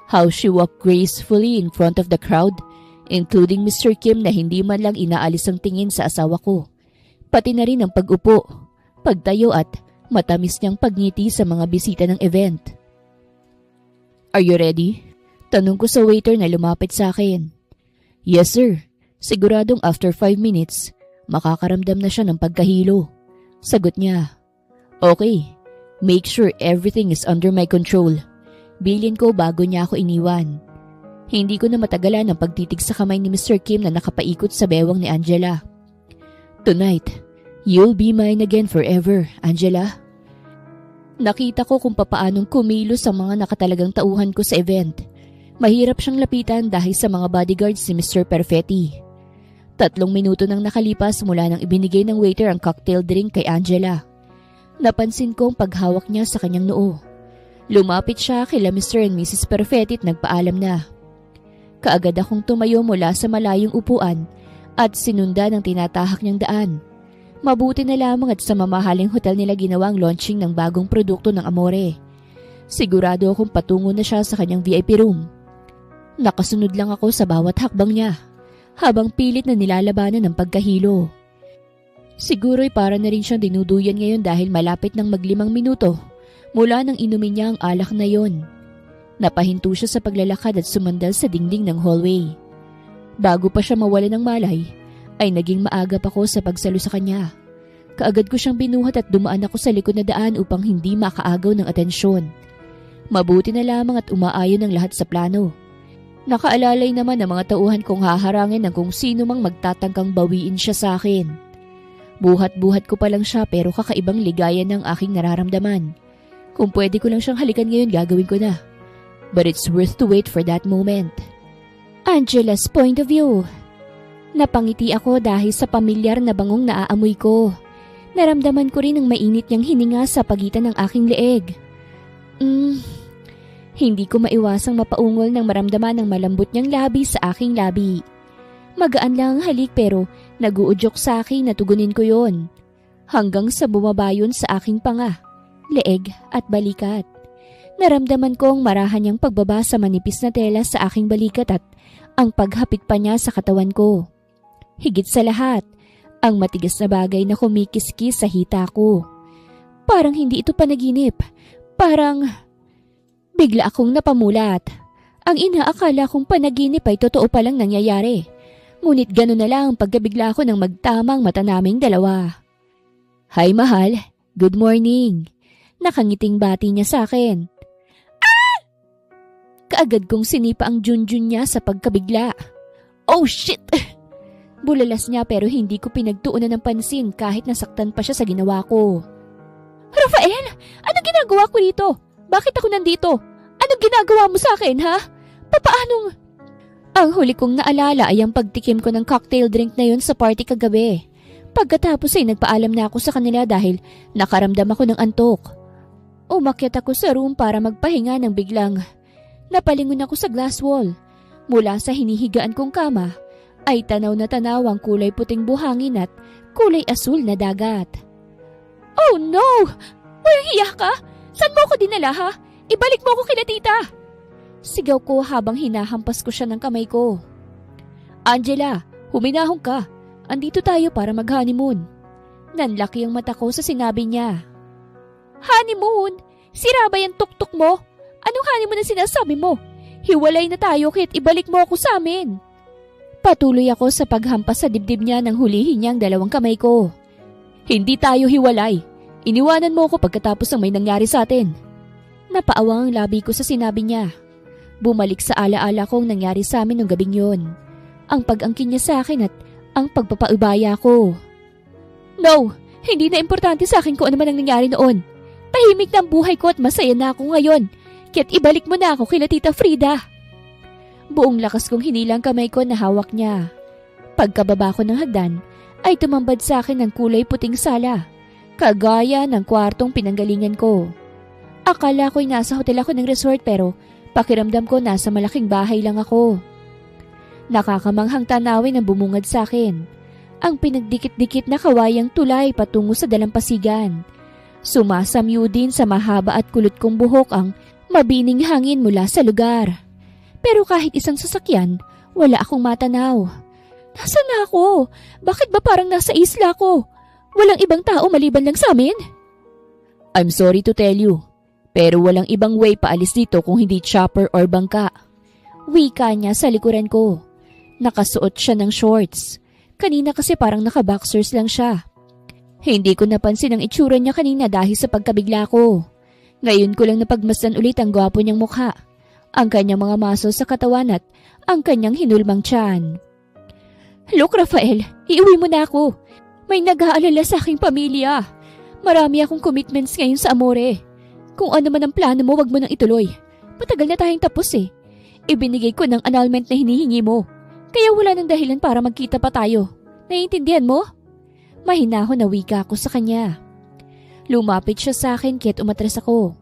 How she walked gracefully in front of the crowd, including Mr. Kim na hindi man lang inaalis ang tingin sa asawa ko. Pati na rin ang pag-upo, pagtayo at matamis niyang pagngiti sa mga bisita ng event. Are you ready? Tanong ko sa waiter na lumapit sa akin. Yes sir, siguradong after 5 minutes, makakaramdam na siya ng pagkahilo. Sagot niya. Okay, make sure everything is under my control. Bilin ko bago niya ako iniwan. Hindi ko na matagalan ang pagtitig sa kamay ni Mr. Kim na nakapaikot sa bewang ni Angela. Tonight, you'll be mine again forever, Angela. Nakita ko kung papaanong kumilos ang mga nakatalagang tauhan ko sa event. Mahirap siyang lapitan dahil sa mga bodyguards ni Mr. Perfetti. 3 minuto nang nakalipas mula nang ibinigay ng waiter ang cocktail drink kay Angela. Napansin ko ang paghawak niya sa kanyang noo. Lumapit siya kila Mr. and Mrs. Perfetti at nagpaalam na. Kaagad akong tumayo mula sa malayong upuan at sinundan ng tinatahak niyang daan. Mabuti na lamang at sa mamahaling hotel nila ginawa ang launching ng bagong produkto ng Amore. Sigurado akong patungo na siya sa kanyang VIP room. Nakasunod lang ako sa bawat hakbang niya habang pilit na nilalabanan ng pagkahilo. Siguro'y para na rin siyang dinuduyan ngayon dahil malapit ng mag-5 minuto mula nang inumin niya ang alak na yon. Napahinto siya sa paglalakad at sumandal sa dingding ng hallway. Bago pa siya mawala ng malay, ay naging maagap ako sa pagsalo sa kanya. Kaagad ko siyang binuhat at dumaan ako sa likod na daan upang hindi makaagaw ng atensyon. Mabuti na lamang at umaayon ang lahat sa plano. Nakaalalay naman ang mga tauhan kong haharangin ng kung sino mang magtatangkang bawiin siya sa akin. Buhat-buhat ko pa lang siya pero kakaibang ligaya ng aking nararamdaman. Kung pwede ko lang siyang halikan ngayon, gagawin ko na. But it's worth to wait for that moment. Angela's point of view. Napangiti ako dahil sa pamilyar na bangong naaamoy ko. Naramdaman ko rin ang mainit niyang hininga sa pagitan ng aking leeg. Hindi ko maiwasang mapaungol nang maramdaman ng malambot niyang labi sa aking labi. Magaan lang ang halik pero naguudyok sa akin na tugunin ko yon. Hanggang sa bumaba yun sa aking panga, leeg at balikat. Naramdaman ko ang marahan niyang pagbaba sa manipis na tela sa aking balikat at ang paghapit pa niya sa katawan ko. Higit sa lahat, ang matigas na bagay na kumikiskis sa hita ko. Parang hindi ito panaginip. Parang bigla akong napamulat. Ang inaakala kong panaginip ay totoo palang nangyayari. Ngunit gano'n na lang ang pagkabigla ko ng magtamang mata naming dalawa. "Hi mahal, good morning." Nakangiting bati niya sa akin. Kaagad kong sinipa ang junjun niya sa pagkabigla. "Oh shit!" Bulalas niya pero hindi ko pinagtuunan ng pansin kahit nasaktan pa siya sa ginawa ko. "Rafael, anong ginagawa ko dito? Bakit ako nandito? Anong ginagawa mo sa akin, ha? Papaanong..." Ang huli kong naalala ay ang pagtikim ko ng cocktail drink na yun sa party kagabi. Pagkatapos ay nagpaalam na ako sa kanila dahil nakaramdam ako ng antok. Umakyat ako sa room para magpahinga nang biglang napalingon ako sa glass wall. Mula sa hinihigaan kong kama ay tanaw na tanaw ang kulay puting buhangin at kulay asul na dagat. "Oh no! Walang hiya ka? Saan mo ako dinala, ha? Ibalik mo ako kila tita!" Sigaw ko habang hinahampas ko siya ng kamay ko. "Angela, huminahon ka. Andito tayo para mag-honeymoon." Nanlaki ang mata ko sa sinabi niya. "Honeymoon? Sira ba yung tuktok mo? Anong honeymoon na sinasabi mo? Hiwalay na tayo kahit ibalik mo ako sa amin." Patuloy ako sa paghampas sa dibdib niya nang hulihin niya ang dalawang kamay ko. "Hindi tayo hiwalay. Iniwanan mo ako pagkatapos ng may nangyari sa atin." Napaawang ang labi ko sa sinabi niya. Bumalik sa alaala kong nangyari sa amin nung gabing yun. Ang pag-angkin niya sa akin at ang pagpapaubaya ko. "No, hindi na importante sa akin kung ano man ang nangyari noon. Tahimik na ang buhay ko at masaya na ako ngayon. Kaya't ibalik mo na ako kila Tita Frida." Buong lakas kong hinilang kamay ko na hawak niya. Pagkababa ko ng hagdan, ay tumambad sa akin ng kulay puting sala, kagaya ng kwartong pinanggalingan ko. Akala ko'y nasa hotel ako ng resort pero pakiramdam ko nasa malaking bahay lang ako. Nakakamanghang tanawin ang bumungad sa akin. Ang pinagdikit-dikit na kawayang tulay patungo sa dalampasigan. Sumasamyo din sa mahaba at kulot kong buhok ang mabining hangin mula sa lugar. Pero kahit isang sasakyan, wala akong matanaw. Nasaan na ako? Bakit ba parang nasa isla ko? Walang ibang tao maliban lang sa amin? "I'm sorry to tell you, pero walang ibang way paalis dito kung hindi chopper or bangka." Wika niya sa likuran ko. Nakasuot siya ng shorts. Kanina kasi parang naka-boxers lang siya. Hindi ko napansin ang itsura niya kanina dahil sa pagkabigla ko. Ngayon ko lang napagmasdan ulit ang gwapo niyang mukha, ang kanyang mga muscle sa katawan at ang kanyang hinulmang tiyan. "Look, Rafael, iuwi mo na ako. May nag-aalala sa aking pamilya. Marami akong commitments ngayon sa Amore. Kung ano man ang plano mo, wag mo nang ituloy. Matagal na tayong tapos eh. Ibinigay ko ng annulment na hinihingi mo. Kaya wala nang dahilan para magkita pa tayo. Naiintindihan mo?" Mahinahon na wika ako sa kanya. Lumapit siya sa akin kaya't umatras ako.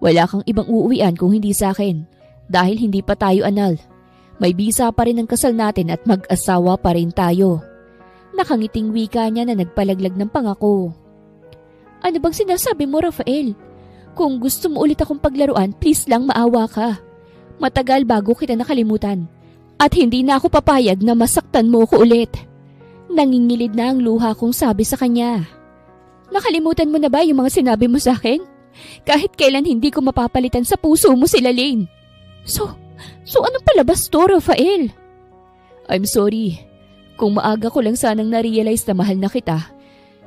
"Wala kang ibang uuwian kung hindi sa akin. Dahil hindi pa tayo anal. May bisa pa rin ang kasal natin at mag-asawa pa rin tayo." Nakangiting wika niya na nagpalaglag ng pangako. "Ano bang sinasabi mo, Rafael? Kung gusto mo ulit akong paglaruan, please lang maawa ka. Matagal bago kita nakalimutan. At hindi na ako papayag na masaktan mo ko ulit." Nangingilid na ang luha kong sabi sa kanya. "Nakalimutan mo na ba yung mga sinabi mo sa akin? Kahit kailan hindi ko mapapalitan sa puso mo sila, Lane." So anong palabas to, Rafael?" "I'm sorry. Kung maaga ko lang sanang na-realize na mahal na kita,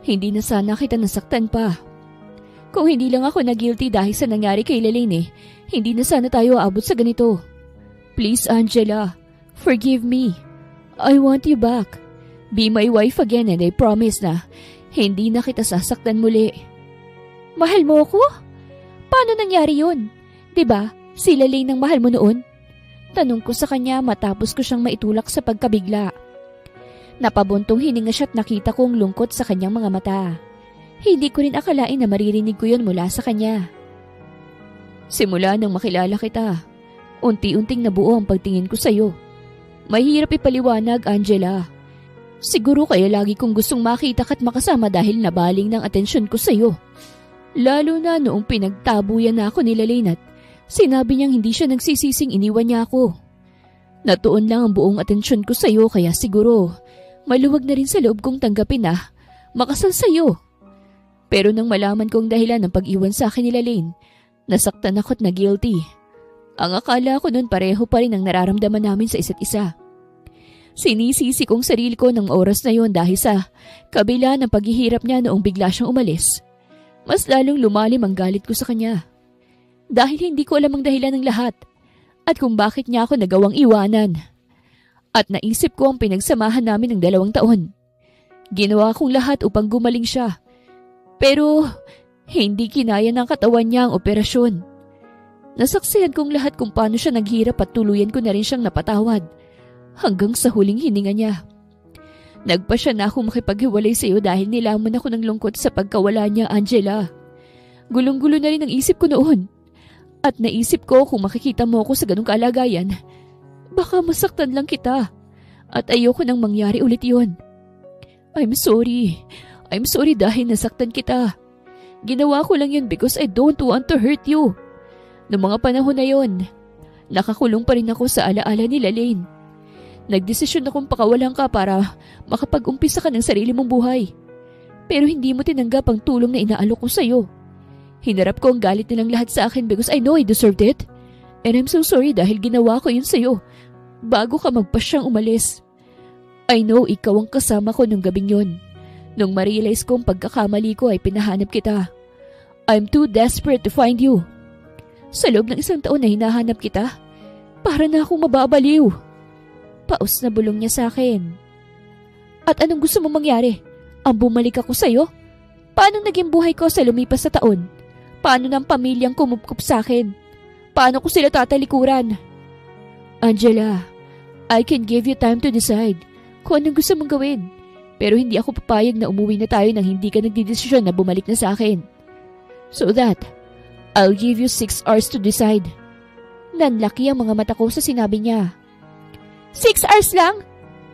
hindi na sana kita nasaktan pa. Kung hindi lang ako na-guilty dahil sa nangyari kay Lane hindi na sana tayo aabot sa ganito. Please, Angela, forgive me. I want you back. Be my wife again and I promise na hindi na kita sasaktan muli." "Mahal mo ako? Paano nangyari yun? Diba, sila Lane ang mahal mo noon?" Tanong ko sa kanya matapos ko siyang maitulak sa pagkabigla. Napabuntong hininga siya at nakita kong lungkot sa kanyang mga mata. Hindi ko rin akalain na maririnig ko yun mula sa kanya. "Simula nang makilala kita, unti-unting nabuo ang pagtingin ko sa'yo. Mahirap ipaliwanag, Angela. Siguro kaya lagi kong gustong makita at makasama dahil nabaling ng atensyon ko sa'yo. Lalo na noong pinagtabuyan na ako ni Lane at sinabi niyang hindi siya nagsisising iniwan niya ako. Natuon lang ang buong atensyon ko sa'yo kaya siguro maluwag na rin sa loob kong tanggapin na makasal sa'yo. Pero nang malaman kong dahilan ng pag-iwan sa akin ni Lane, nasaktan ako at na guilty. Ang akala ko noon pareho pa rin ang nararamdaman namin sa isa't isa. Sinisisi kong sarili ko ng oras na yon dahil sa kabila ng paghihirap niya noong bigla siyang umalis. Mas lalong lumalim ang galit ko sa kanya. Dahil hindi ko alam ang dahilan ng lahat at kung bakit niya ako nagawang iwanan. At naisip ko ang pinagsamahan namin ng 2 taon. Ginawa kong lahat upang gumaling siya. Pero hindi kinaya ng katawan niya ang operasyon. Nasaksihan kong lahat kung paano siya naghirap at tuluyan ko na rin siyang napatawad. Hanggang sa huling hininga niya. Nagpasya na akong makipaghiwalay sa iyo dahil nilamon ako ng lungkot sa pagkawala niya, Angela. Gulong-gulo na rin ang isip ko noon. At naisip ko kung makikita mo ako sa ganung kalagayan, baka masaktan lang kita. At ayoko nang mangyari ulit yon. I'm sorry. I'm sorry dahil nasaktan kita. Ginawa ko lang yun because I don't want to hurt you. Noong mga panahon na yon, nakakulong pa rin ako sa alaala ni Lane. Nagdesisyon akong pakawalan ka para makapag-umpisa ka ng sarili mong buhay. Pero hindi mo tinanggap ang tulong na inaalok ko sa'yo. Hinarap ko ang galit nilang lahat sa akin because I know I deserved it. And I'm so sorry dahil ginawa ko yun sa'yo bago ka magpasyang umalis. I know ikaw ang kasama ko nung gabing yun. Nung ma-realize kong pagkakamali ko ay pinahanap kita. I'm too desperate to find you. Sa loob ng 1 taon na hinahanap kita, para na akong mababaliw. Paus na bulong niya sa akin. At anong gusto mong mangyari? Ang bumalik ako sa'yo? Paano naging buhay ko sa lumipas na taon? Paano ng pamilyang kumupkup sa akin? Paano ko sila tatalikuran? Angela, I can give you time to decide kung anong gusto mong gawin. Pero hindi ako papayag na umuwi na tayo nang hindi ka nagdidesisyon na bumalik na sa akin. So that, I'll give you 6 hours to decide. Nanlaki ang mga mata ko sa sinabi niya. 6 hours lang?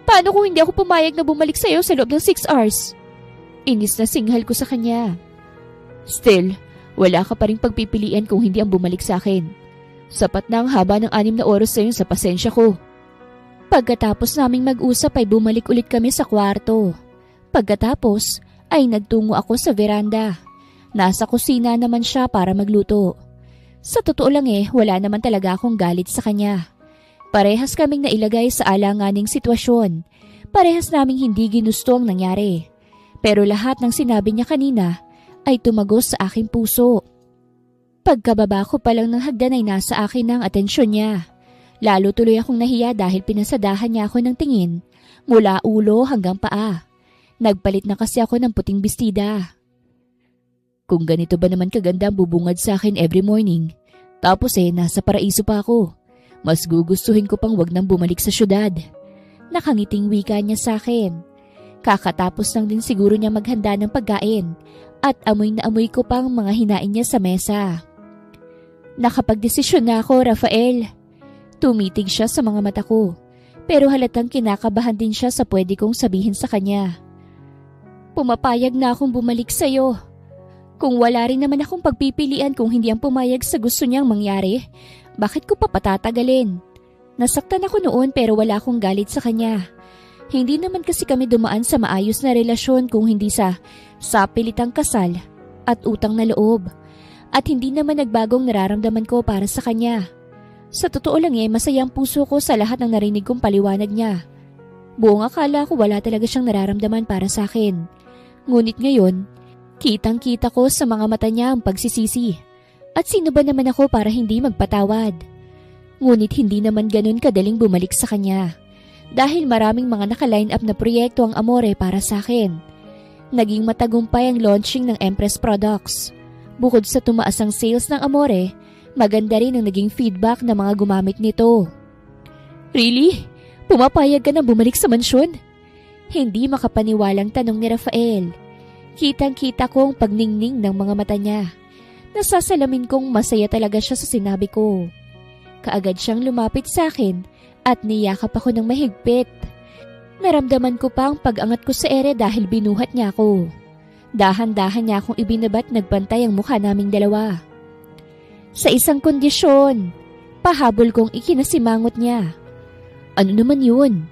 Paano kung hindi ako pumayag na bumalik sa'yo sa loob ng 6 hours? Inis na singhal ko sa kanya. Still, wala ka pa rin pagpipilian kung hindi ang bumalik sa akin. Sapat na ang haba ng 6 na oras sa'yo sa pasensya ko. Pagkatapos naming mag-usap ay bumalik ulit kami sa kwarto. Pagkatapos ay nagtungo ako sa veranda. Nasa kusina naman siya para magluto. Sa totoo lang wala naman talaga akong galit sa kanya. Parehas kaming nailagay sa alanganing sitwasyon. Parehas naming hindi ginusto ang nangyari. Pero lahat ng sinabi niya kanina ay tumagos sa aking puso. Pagkababa ko pa lang ng hagdan ay nasa akin na ang atensyon niya. Lalo tuloy akong nahiya dahil pinasadahan niya ako ng tingin mula ulo hanggang paa. Nagpalit na kasi ako ng puting bestida. Kung ganito ba naman kaganda ang bubungad sa akin every morning, tapos nasa paraiso pa ako. Mas gugustuhin ko pang wag nang bumalik sa syudad. Nakangiting wika niya sa akin. Kakatapos lang din siguro niya maghanda ng pagkain at amoy na amoy ko pang mga hinain niya sa mesa. Nakapagdesisyon na ako, Rafael. Tumitig siya sa mga mata ko, pero halatang kinakabahan din siya sa pwede kong sabihin sa kanya. Pumapayag na akong bumalik sa'yo. Kung wala rin naman akong pagpipilian kung hindi ang pumayag sa gusto niyang mangyari, bakit ko pa patatagalin? Nasaktan ako noon pero wala akong galit sa kanya. Hindi naman kasi kami dumaan sa maayos na relasyon kung hindi sa pilitang kasal at utang na loob. At hindi naman nagbagong nararamdaman ko para sa kanya. Sa totoo lang masayang puso ko sa lahat ng narinig kong paliwanag niya. Buong akala ko wala talaga siyang nararamdaman para sa akin. Ngunit ngayon, kitang-kita ko sa mga mata niya ang pagsisisi. At sino ba naman ako para hindi magpatawad? Ngunit hindi naman ganun kadaling bumalik sa kanya. Dahil maraming mga naka-line up na proyekto ang Amore para sa akin. Naging matagumpay ang launching ng Empress Products. Bukod sa tumaas ang sales ng Amore, maganda rin ang naging feedback ng mga gumamit nito. Really? Pumapayag ka na bumalik sa mansyon? Hindi makapaniwalang tanong ni Rafael. Kitang-kita ko ang pagningning ng mga mata niya. Nasasalamin kong masaya talaga siya sa sinabi ko. Kaagad siyang lumapit sa akin at niyakap ako ng mahigpit. Naramdaman ko pa ang pag-angat ko sa ere dahil binuhat niya ako. Dahan-dahan niya akong ibinabat nagbantay ang mukha naming dalawa. Sa isang kondisyon, pahabol kong ikinasimangot niya. Ano naman yun?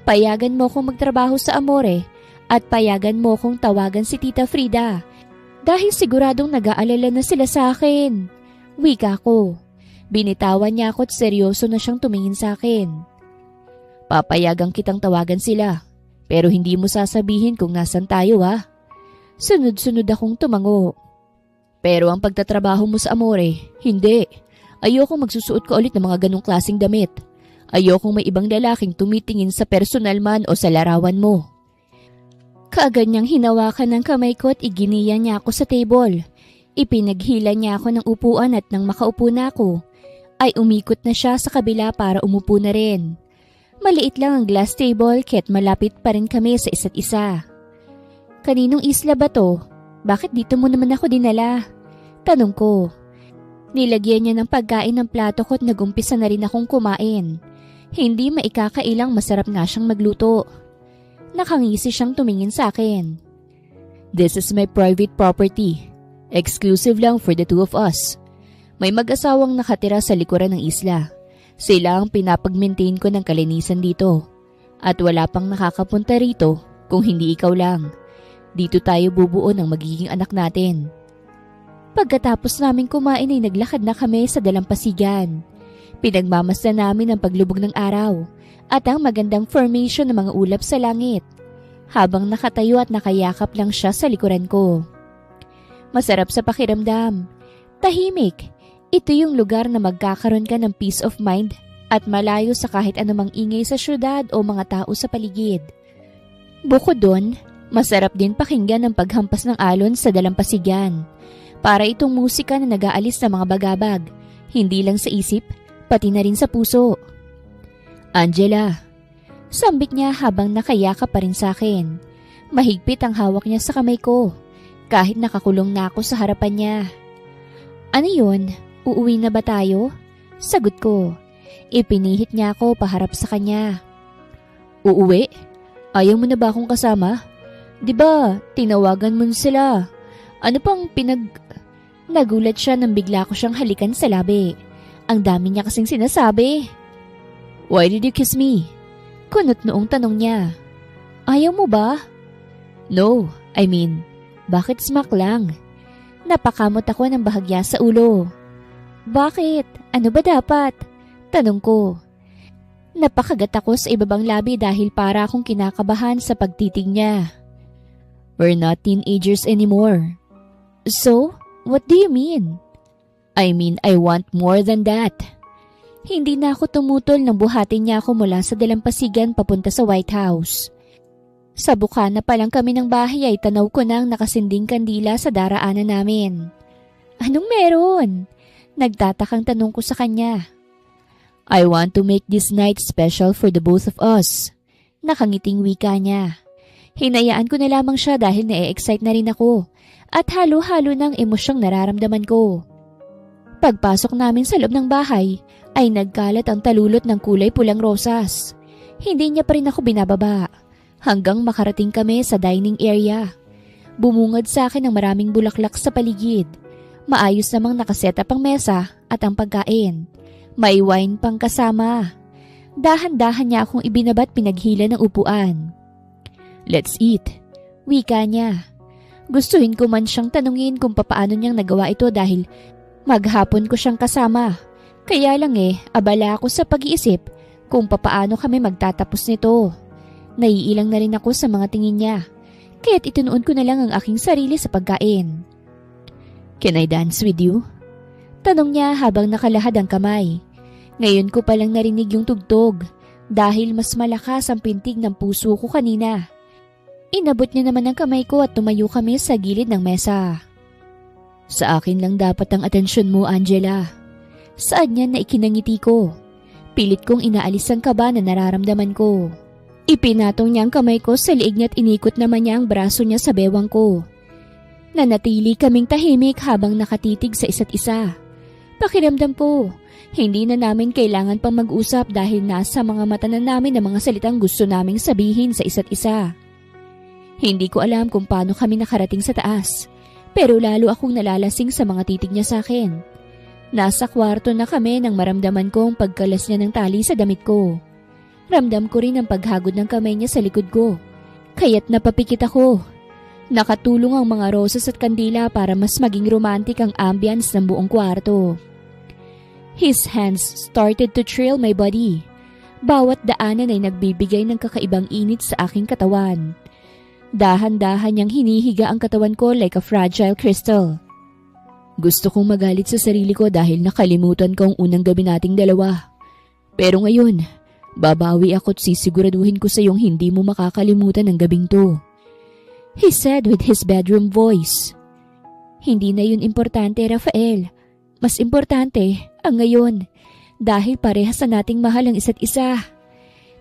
Payagan mo kong magtrabaho sa Amore at payagan mo kong tawagan si Tita Frida dahil siguradong nag-aalala na sila sa akin. Wika ko. Binitawan niya ako at seryoso na siyang tumingin sa akin. Papayagang kitang tawagan sila, pero hindi mo sasabihin kung nasan tayo ha. Sunod-sunod akong tumango. Pero ang pagtatrabaho mo sa Amore, hindi. Ayokong magsusuot ka ulit ng mga ganong klaseng damit. Ayokong may ibang lalaking tumitingin sa personal man o sa larawan mo. Kaagad niyang hinawakan ng kamay ko at iginiya niya ako sa table. Ipinaghila niya ako ng upuan at nang makaupo na ako, ay umikot na siya sa kabila para umupo na rin. Maliit lang ang glass table kaya't malapit pa rin kami sa isa't isa. Kaninong isla ba to? Bakit dito mo naman ako dinala? Tanong ko. Nilagyan niya ng pagkain ng plato ko at nagumpisa na rin akong kumain. Hindi maikakailang masarap nga siyang magluto. Nakangisi siyang tumingin sa akin. This is my private property. Exclusive lang for the two of us. May mag-asawang nakatira sa likuran ng isla. Sila ang pinapag-maintain ko ng kalinisan dito. At wala pang nakakapunta rito kung hindi ikaw lang. Dito tayo bubuo ng magiging anak natin. Pagkatapos naming kumain ay naglakad na kami sa dalampasigan. Pinagmamasdan namin ang paglubog ng araw at ang magandang formation ng mga ulap sa langit. Habang nakatayo at nakayakap lang siya sa likuran ko. Masarap sa pakiramdam. Tahimik. Ito yung lugar na magkakaroon ka ng peace of mind at malayo sa kahit anumang ingay sa syudad o mga tao sa paligid. Bukod doon, masarap din pakinggan ang paghampas ng alon sa dalampasigan. Para itong musika na nag-aalis ng mga bagabag, hindi lang sa isip, pati na rin sa puso. Angela, sambit niya habang nakayakap pa rin sa akin. Mahigpit ang hawak niya sa kamay ko, kahit nakakulong na ako sa harapan niya. Ano yun? Uuwi na ba tayo? Sagot ko. Ipinihit niya ako paharap sa kanya. Uuwi? Ayaw mo na ba akong kasama? Diba, tinawagan mo sila. Ano pang Nagulat siya nang bigla ko siyang halikan sa labi. Ang dami niya kasing sinasabi. Why did you kiss me? Kunot noong tanong niya. Ayaw mo ba? No, bakit smack lang? Napakamot ako ng bahagya sa ulo. Bakit? Ano ba dapat? Tanong ko. Napakagat ako sa ibabang labi dahil para akong kinakabahan sa pagtitig niya. We're not teenagers anymore. So, what do you mean? I want more than that. Hindi na ako tumutol nang buhatin niya ako mula sa dalampasigan papunta sa White House. Sa bukana pa lang kami ng bahay ay tanaw ko na ang nakasinding kandila sa daraanan namin. Anong meron? Nagtatakang tanong ko sa kanya. I want to make this night special for the both of us. Nakangiting wika niya. Hinayaan ko na lamang siya dahil na-excite na rin ako at halo-halo ng emosyong nararamdaman ko. Pagpasok namin sa loob ng bahay ay nagkalat ang talulot ng kulay pulang rosas. Hindi niya pa rin ako binababa hanggang makarating kami sa dining area. Bumungad sa akin ang maraming bulaklak sa paligid. Maayos namang nakaset up ang mesa at ang pagkain. May wine pang kasama. Dahan-dahan niya akong ibinabat pinaghila ng upuan. Let's eat. Wika niya. Gustuhin ko man siyang tanungin kung papaano niyang nagawa ito dahil maghapon ko siyang kasama. Kaya lang abala ako sa pag-iisip kung papaano kami magtatapos nito. Naiilang na rin ako sa mga tingin niya. Kaya't itinuon ko na lang ang aking sarili sa pagkain. Can I dance with you? Tanong niya habang nakalahad ang kamay. Ngayon ko palang narinig yung tugtog dahil mas malakas ang pintig ng puso ko kanina. Inabot niya naman ang kamay ko at tumayo kami sa gilid ng mesa. Sa akin lang dapat ang atensyon mo, Angela. Saan niya na ikinangiti ko? Pilit kong inaalis ang kaba na nararamdaman ko. Ipinatong niya ang kamay ko sa liig niya at inikot naman niya ang braso niya sa bewang ko. Nanatili kaming tahimik habang nakatitig sa isa't isa. Pakiramdam ko, hindi na namin kailangan pang mag-usap dahil nasa mga mata na namin ang mga salitang gusto naming sabihin sa isa't isa. Hindi ko alam kung paano kami nakarating sa taas, pero lalo akong nalalasing sa mga titig niya sa akin. Nasa kwarto na kami nang maramdaman ko ang pagkalas niya ng tali sa damit ko. Ramdam ko rin ang paghagod ng kamay niya sa likod ko, kaya't napapikit ako. Nakatulong ang mga rosas at kandila para mas maging romantic ang ambience ng buong kwarto. His hands started to thrill my body. Bawat daanan ay nagbibigay ng kakaibang init sa aking katawan. Dahan-dahan niyang hinihiga ang katawan ko like a fragile crystal. Gusto kong magalit sa sarili ko dahil nakalimutan ko ang unang gabi nating dalawa. Pero ngayon, babawi ako at sisiguraduhin ko sa iyong hindi mo makakalimutan ang gabing to. He said with his bedroom voice. Hindi na yun importante, Rafael. Mas importante ang ngayon dahil parehas na nating mahal ang isa't isa.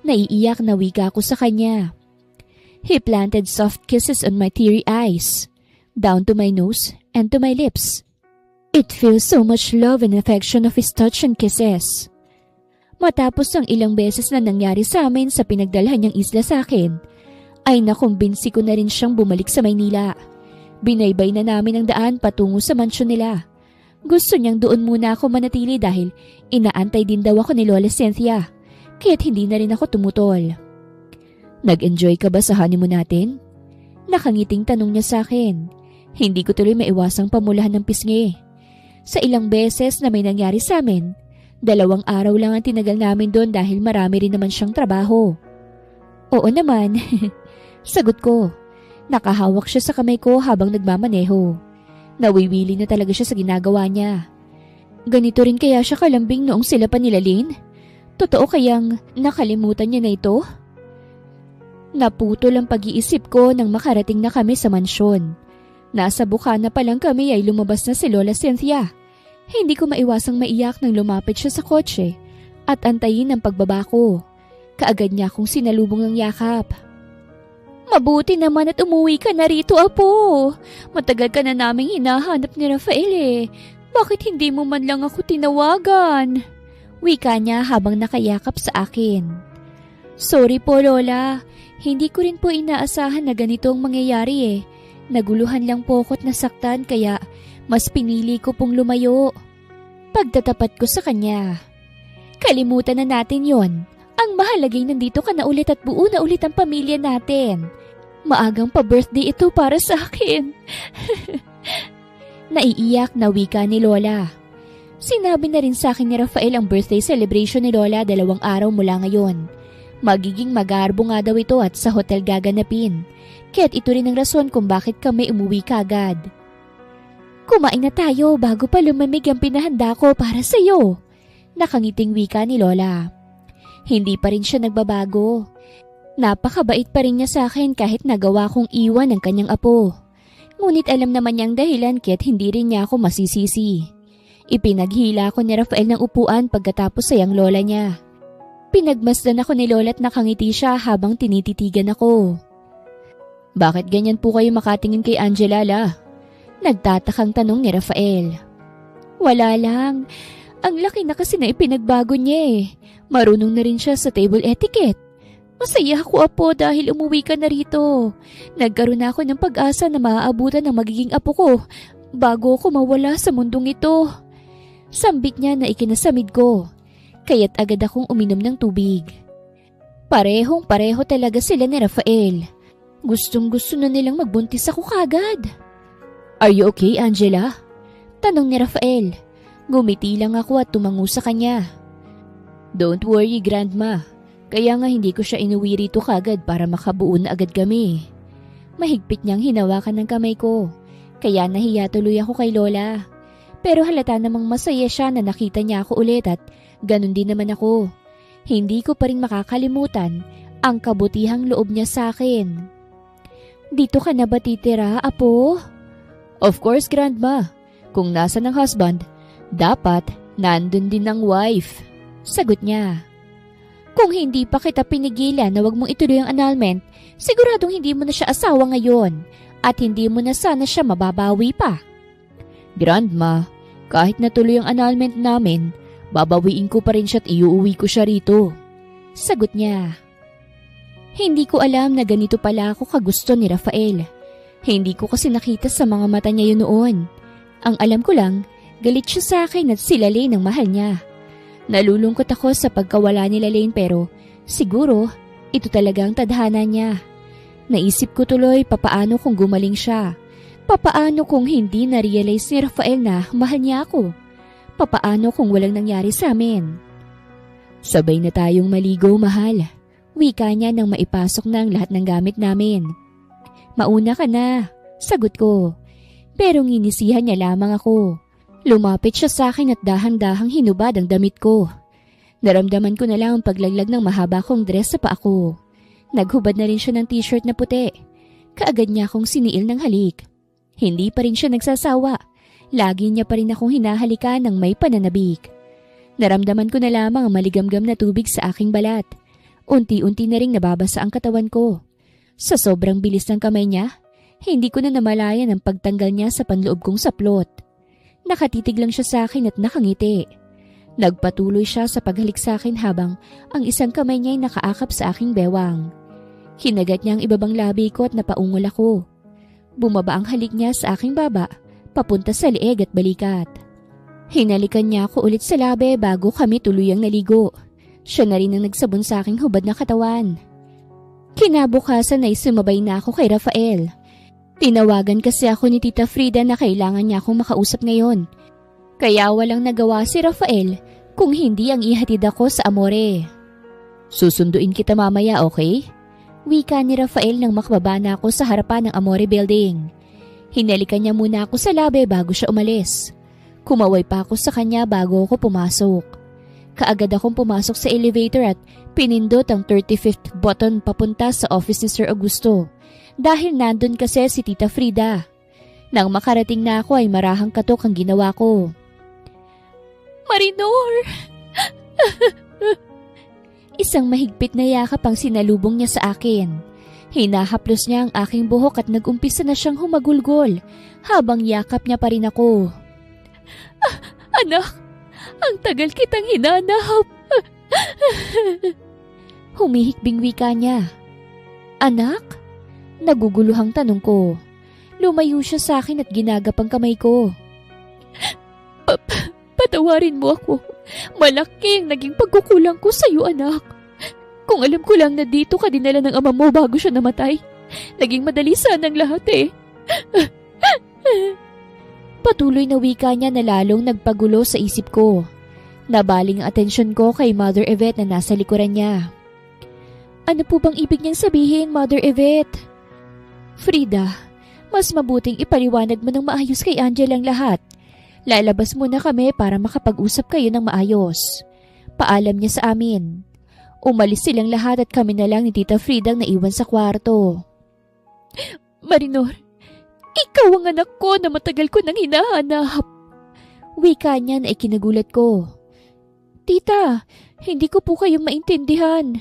Naiiyak na wika ko sa kanya. He planted soft kisses on my teary eyes, down to my nose and to my lips. It feels so much love and affection of his touch and kisses. Matapos ang ilang beses na nangyari sa amin sa pinagdalhan niyang isla sa akin, ay nakumbinsi ko na rin siyang bumalik sa Maynila. Binaybay na namin ang daan patungo sa mansyon nila. Gusto niyang doon muna ako manatili dahil inaantay din daw ako ni Lola Cynthia, kaya't hindi na rin ako tumutol. Nag-enjoy ka ba sa honeymoon natin? Nakangiting tanong niya sa akin. Hindi ko tuloy maiwasang pamulahan ng pisngi. Sa ilang beses na may nangyari sa amin, 2 araw lang ang tinagal namin doon dahil marami rin naman siyang trabaho. Oo naman, sagot ko. Nakahawak siya sa kamay ko habang nagmamaneho. Nawiwili na talaga siya sa ginagawa niya. Ganito rin kaya siya kalambing noong sila pa nila Lynn? Totoo kayang nakalimutan niya na ito? Naputol ang pag-iisip ko nang makarating na kami sa mansyon. Nasa bukana pa lang kami ay lumabas na si Lola Cynthia. Hindi ko maiwasang maiyak nang lumapit siya sa kotse at antayin ang pagbaba ko. Kaagad niya akong sinalubong ng yakap. Mabuti naman at umuwi ka na rito, Apo. Matagal ka na naming hinahanap ni Rafael eh. Bakit hindi mo man lang ako tinawagan? Wika niya habang nakayakap sa akin. Sorry po, Lola. Hindi ko rin po inaasahan na ganito ang mangyayari eh. Naguluhan lang po ako't nasaktan kaya mas pinili ko pong lumayo. Pagtatapat ko sa kanya. Kalimutan na natin yon. Ang mahalagay nandito ka na ulit at buo na ulit ang pamilya natin. Maagang pa-birthday ito para sa akin. Naiiyak na wika ni Lola. Sinabi na rin sa akin ni Rafael ang birthday celebration ni Lola 2 araw mula ngayon. Magiging magarbo nga daw ito at sa hotel gaganapin. Kaya't ito rin ang rason kung bakit kami umuwi kaagad. Kumain na tayo bago pa lumamig ang pinahanda ko para sa iyo. Nakangiting wika ni Lola. Hindi pa rin siya nagbabago. Napakabait pa rin niya sa akin kahit nagawa kong iwan ang kanyang apo. Ngunit alam naman niyang dahilan kaya't hindi rin niya ako masisisi. Ipinaghila ko ni Rafael ng upuan pagkatapos sa yang lola niya. Pinagmasdan ako ni Lola at nakangiti siya habang tinititigan ako. Bakit ganyan po kayo makatingin kay Angela, La? Nagtatakang tanong ni Rafael. Wala lang. Ang laki na kasi na ipinagbago niya eh. Marunong na rin siya sa table etiquette. Masaya ako, Apo, dahil umuwi ka na rito. Nagkaroon na ako ng pag-asa na maaabutan ng magiging apo ko bago ako mawala sa mundong ito. Sambit niya na ikinasamid ko. Kaya't agad akong uminom ng tubig. Parehong-pareho talaga sila ni Rafael. Gustong-gusto na nilang magbuntis ako kagad. Are you okay, Angela? Tanong ni Rafael. Gumiti lang ako at tumango sa kanya. Don't worry, Grandma. Kaya nga hindi ko siya inuwi rito kagad para makabuo na agad kami. Mahigpit niyang hinawakan ng kamay ko. Kaya nahiya tuloy ako kay Lola. Pero halata namang masaya siya na nakita niya ako ulit at ganun din naman ako. Hindi ko pa rin makakalimutan ang kabutihang loob niya sa akin. Dito ka na ba titira, Apo? Of course, Grandma. Kung nasa ng husband, dapat nandun din ang wife. Sagot niya. Kung hindi pa kita pinigilan na wag mong ituloy ang annulment, siguradong hindi mo na siya asawa ngayon at hindi mo na sana siya mababawi pa. Grandma, kahit natuloy ang annulment namin, babawiin ko pa rin siya at iuuwi ko siya rito. Sagot niya. Hindi ko alam na ganito pala ako kagusto ni Rafael. Hindi ko kasi nakita sa mga mata niya yun noon. Ang alam ko lang, galit siya sa akin at sila Lane ang mahal niya. Nalulungkot ako sa pagkawala nila Lane pero siguro ito talaga ang tadhana niya. Naisip ko tuloy papaano kung gumaling siya. Papaano kung hindi na-realize ni Rafael na mahal niya ako. Papaano kung walang nangyari sa amin? Sabay na tayong maligo, mahal. Wika niya nang maipasok na ang lahat ng gamit namin. Mauna ka na, sagot ko. Pero nginisihan niya lamang ako. Lumapit siya sa akin at dahang-dahang hinubad ang damit ko. Naramdaman ko na lang ang paglaglag ng mahaba kong dress sa paa ko. Naghubad na rin siya ng t-shirt na puti. Kaagad niya akong siniil ng halik. Hindi pa rin siya nagsasawa. Lagi niya pa rin akong hinahalikan ng may pananabik. Naramdaman ko na lamang ang maligamgam na tubig sa aking balat. Unti-unti na ring nababasa ang katawan ko. Sa sobrang bilis ng kamay niya, hindi ko na namalayan ang pagtanggal niya sa panloob kong saplot. Nakatitig lang siya sa akin at nakangiti. Nagpatuloy siya sa paghalik sa akin habang ang isang kamay niya ay nakaakap sa aking bewang. Kinagat niya ang ibabang labi ko at napaungol ako. Bumaba ang halik niya sa aking baba, papunta sa leeg at balikat. Hinalikan niya ako ulit sa labi bago kami tuluyang naligo. Siya na rin ang nagsabon sa aking hubad na katawan. Kinabukasan ay sumabay na ako kay Rafael. Tinawagan kasi ako ni Tita Frida na kailangan niya akong makausap ngayon. Kaya walang nagawa si Rafael kung hindi ang ihatid ako sa Amore. Susunduin kita mamaya, okay? Wika ni Rafael nang makababa na ako sa harapan ng Amore Building. Hinalikan niya muna ako sa labi bago siya umalis. Kumaway pa ako sa kanya bago ako pumasok. Kaagad akong pumasok sa elevator at pinindot ang 35th button papunta sa office ni Sir Augusto dahil nandun kasi si Tita Frida. Nang makarating na ako ay marahang katok ang ginawa ko. Marinor! Isang mahigpit na yakap ang sinalubong niya sa akin. Hinahaplos niya ang aking buhok at nag-umpisa na siyang humagulgol habang yakap niya pa rin ako. Anak, ang tagal kitang hinanap. Humihikbing wika niya. Anak? Naguguluhang tanong ko. Lumayo siya sa akin at ginagap ang kamay ko. Patawarin mo ako. Malaki ang naging pagkukulang ko sa iyo, anak. Kung alam ko lang na dito ka dinala ng ama mo bago siya namatay, naging madali sanang lahat eh. Patuloy na wika niya na lalong nagpagulo sa isip ko. Nabaling ang atensyon ko kay Mother Yvette na nasa likuran niya. Ano po bang ibig niyang sabihin, Mother Yvette? Frida, mas mabuting ipaliwanag mo ng maayos kay Angel ang lahat. Lalabas muna kami para makapag-usap kayo ng maayos. Paalam niya sa amin. Umalis silang lahat at kami na lang ni Tita Frida ang naiwan sa kwarto. Marinor, ikaw ang anak ko na matagal ko nang hinahanap. Wika niya na ikinagulat ko. Tita, hindi ko po kayo maintindihan.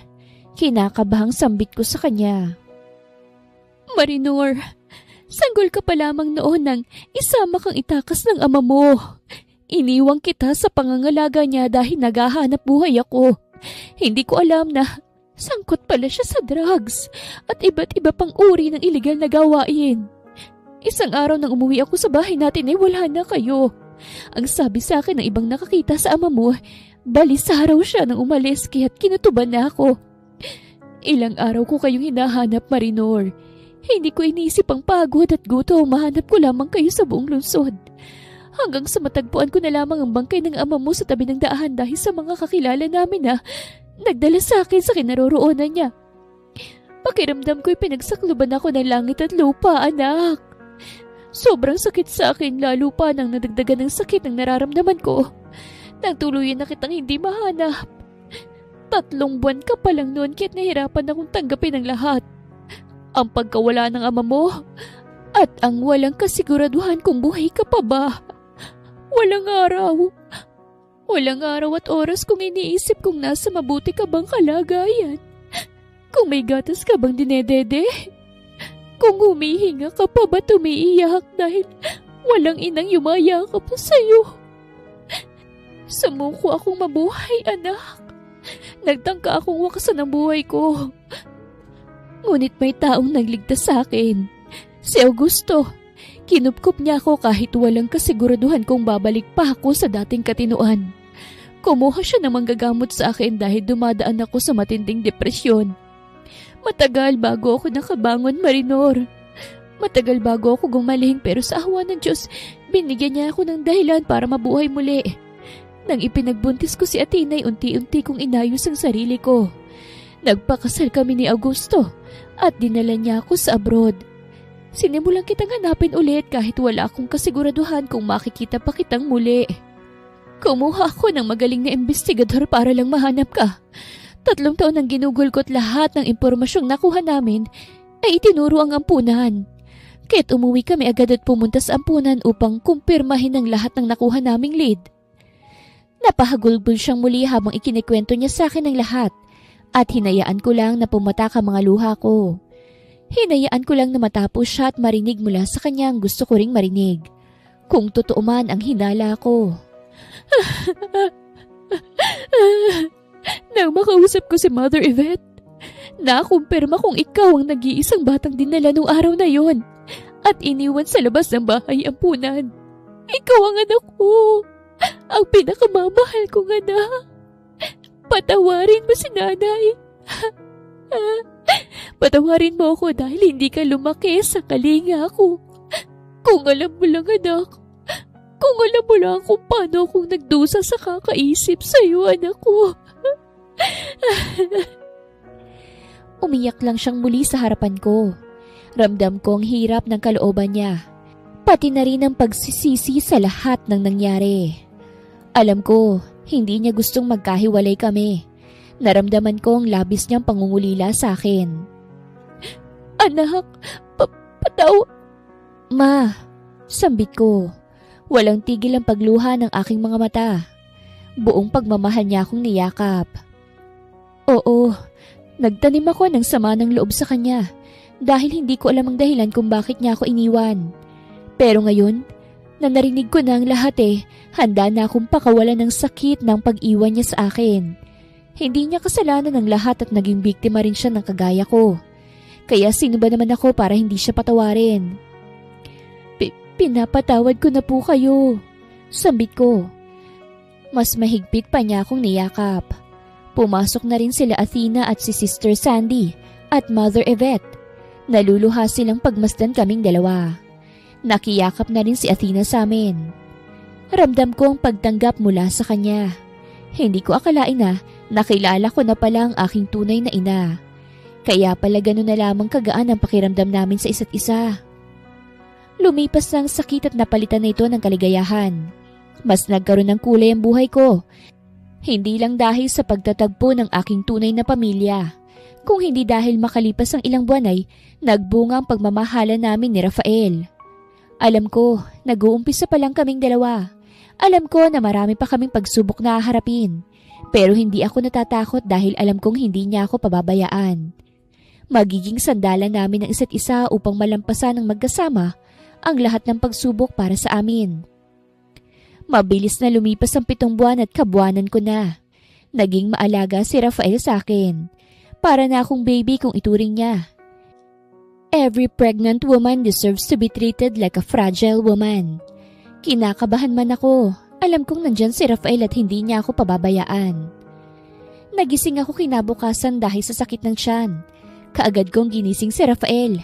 Kinakabahang sambit ko sa kanya. Marinor, sanggol ka pa lamang noon nang isama kang itakas ng ama mo. Iniwang kita sa pangangalaga niya dahil naghahanap buhay ako. Hindi ko alam na sangkot pala siya sa drugs at iba't iba pang uri ng iligal na gawain. Isang araw nang umuwi ako sa bahay natin ay wala na kayo. Ang sabi sa akin ng ibang nakakita sa ama mo, balisa raw siya nang umalis kaya't kinutuban na ako. Ilang araw ko kayong hinahanap, Marinor. Hindi ko iniisip ang pagod at gutom, mahanap ko lamang kayo sa buong lungsod. Hanggang sa matagpuan ko na lamang ang bangkay ng ama mo sa tabi ng daan dahil sa mga kakilala namin na nagdala sa akin sa kinaroroonan niya. Pakiramdam ko'y pinagsakluban ako ng langit at lupa, anak. Sobrang sakit sa akin lalo pa nang nadagdagan ng sakit ang nararamdaman ko. Nang tuluyan na kitang hindi mahanap. 3 buwan ka pa lang noon kaya't nahirapan akong tanggapin ang lahat. Ang pagkawala ng ama mo at ang walang kasiguraduhan kung buhay ka pa ba. Walang araw at oras kung iniisip kung nasa mabuti ka bang kalagayan. Kung may gatas ka bang dinedede. Kung humihinga ka pa ba't umiiyak dahil walang inang yumayakap sa'yo. Sumuko akong mabuhay, anak. Nagtangka akong wakasan ang buhay ko. Ngunit may taong nagligtas sa akin. Si Augusto. Kinupkup niya ako kahit walang kasiguraduhan kung babalik pa ako sa dating katinuan. Kumuha siya ng manggagamot sa akin dahil dumadaan ako sa matinding depresyon. Matagal bago ako nakabangon, Marinor. Matagal bago ako gumaling pero sa awa ng Diyos, binigyan niya ako ng dahilan para mabuhay muli. Nang ipinagbuntis ko si Athena ay unti-unti kong inayos ang sarili ko. Nagpakasal kami ni Augusto at dinala niya ako sa abroad. Sinimulan kitang hanapin ulit kahit wala akong kasiguraduhan kung makikita pa kitang muli. Kumuha ako ng magaling na investigador para lang mahanap ka. 3 taon nang ginugulkot lahat ng impormasyong nakuha namin ay itinuro ang ampunan. Kaya't umuwi kami agad at pumunta sa ampunan upang kumpirmahin ang lahat ng nakuha naming lead. Napahagulbol siyang muli habang ikinikwento niya sa akin ang lahat at hinayaan ko lang na pumatak ang mga luha ko. Hinayaan ko lang na matapos siya at marinig mula sa kanya ang gusto ko ring marinig. Kung totoo man ang hinala ko. Nang makausap ko si Mother Yvette, nakumpirma kong ikaw ang nag-iisang batang dinala nung araw na yon at iniwan sa labas ng bahay ampunan. Ikaw ang anak ko. Ang pinakamamahal kong anak. Patawarin mo si nanay. Patawarin mo ako dahil hindi ka lumaki sa kalinga ko. Kung alam mo lang anak, kung alam mo lang kung paano akong nagdusa sa kakaisip sa iyo anak ko. Umiyak lang siyang muli sa harapan ko. Ramdam ko ang hirap ng kalooban niya. Pati na rin ang pagsisisi sa lahat ng nangyari. Alam ko, hindi niya gustong magkahiwalay kami. Naramdaman ko ang labis niyang pangungulila sa akin. Anak, pataw... Ma, sambit ko. Walang tigil ang pagluha ng aking mga mata. Buong pagmamahal niya akong niyakap. Oo, nagtanim ako ng sama ng loob sa kanya dahil hindi ko alam ang dahilan kung bakit niya ako iniwan. Pero ngayon, na narinig ko na ang lahat handa na akong pakawalan ng sakit ng pag-iwan niya sa akin. Hindi niya kasalanan ng lahat at naging biktima rin siya ng kagaya ko. Kaya sino ba naman ako para hindi siya patawarin? Pinapatawad ko na po kayo. Sambit ko. Mas mahigpit pa niya akong niyakap. Pumasok na rin sila Athena at si Sister Sandy at Mother Yvette. Naluluha silang pagmasdan kaming dalawa. Nakiyakap na rin si Athena sa amin. Ramdam ko ang pagtanggap mula sa kanya. Hindi ko akalain na nakilala ko na pala ang aking tunay na ina. Kaya pala gano'n na lamang kagaan ang pakiramdam namin sa isa't isa. Lumipas na ang sakit at napalitan na ito ng kaligayahan. Mas nagkaroon ng kulay ang buhay ko. Hindi lang dahil sa pagtatagpo ng aking tunay na pamilya. Kung hindi dahil makalipas ang ilang buwan ay nagbunga ang pagmamahalan namin ni Rafael. Alam ko, nag-uumpisa pa lang kaming dalawa. Alam ko na marami pa kaming pagsubok na haharapin. Pero hindi ako natatakot dahil alam kong hindi niya ako pababayaan. Magiging sandalan namin ang isa't isa upang malampasan ng magkasama ang lahat ng pagsubok para sa amin. Mabilis na lumipas ang 7 buwan at kabuanan ko na. Naging maalaga si Rafael sa akin. Para na akong baby kung ituring niya. Every pregnant woman deserves to be treated like a fragile woman. Kinakabahan man ako. Alam kong nandyan si Rafael at hindi niya ako pababayaan. Nagising ako kinabukasan dahil sa sakit ng tiyan. Kaagad kong ginising si Rafael.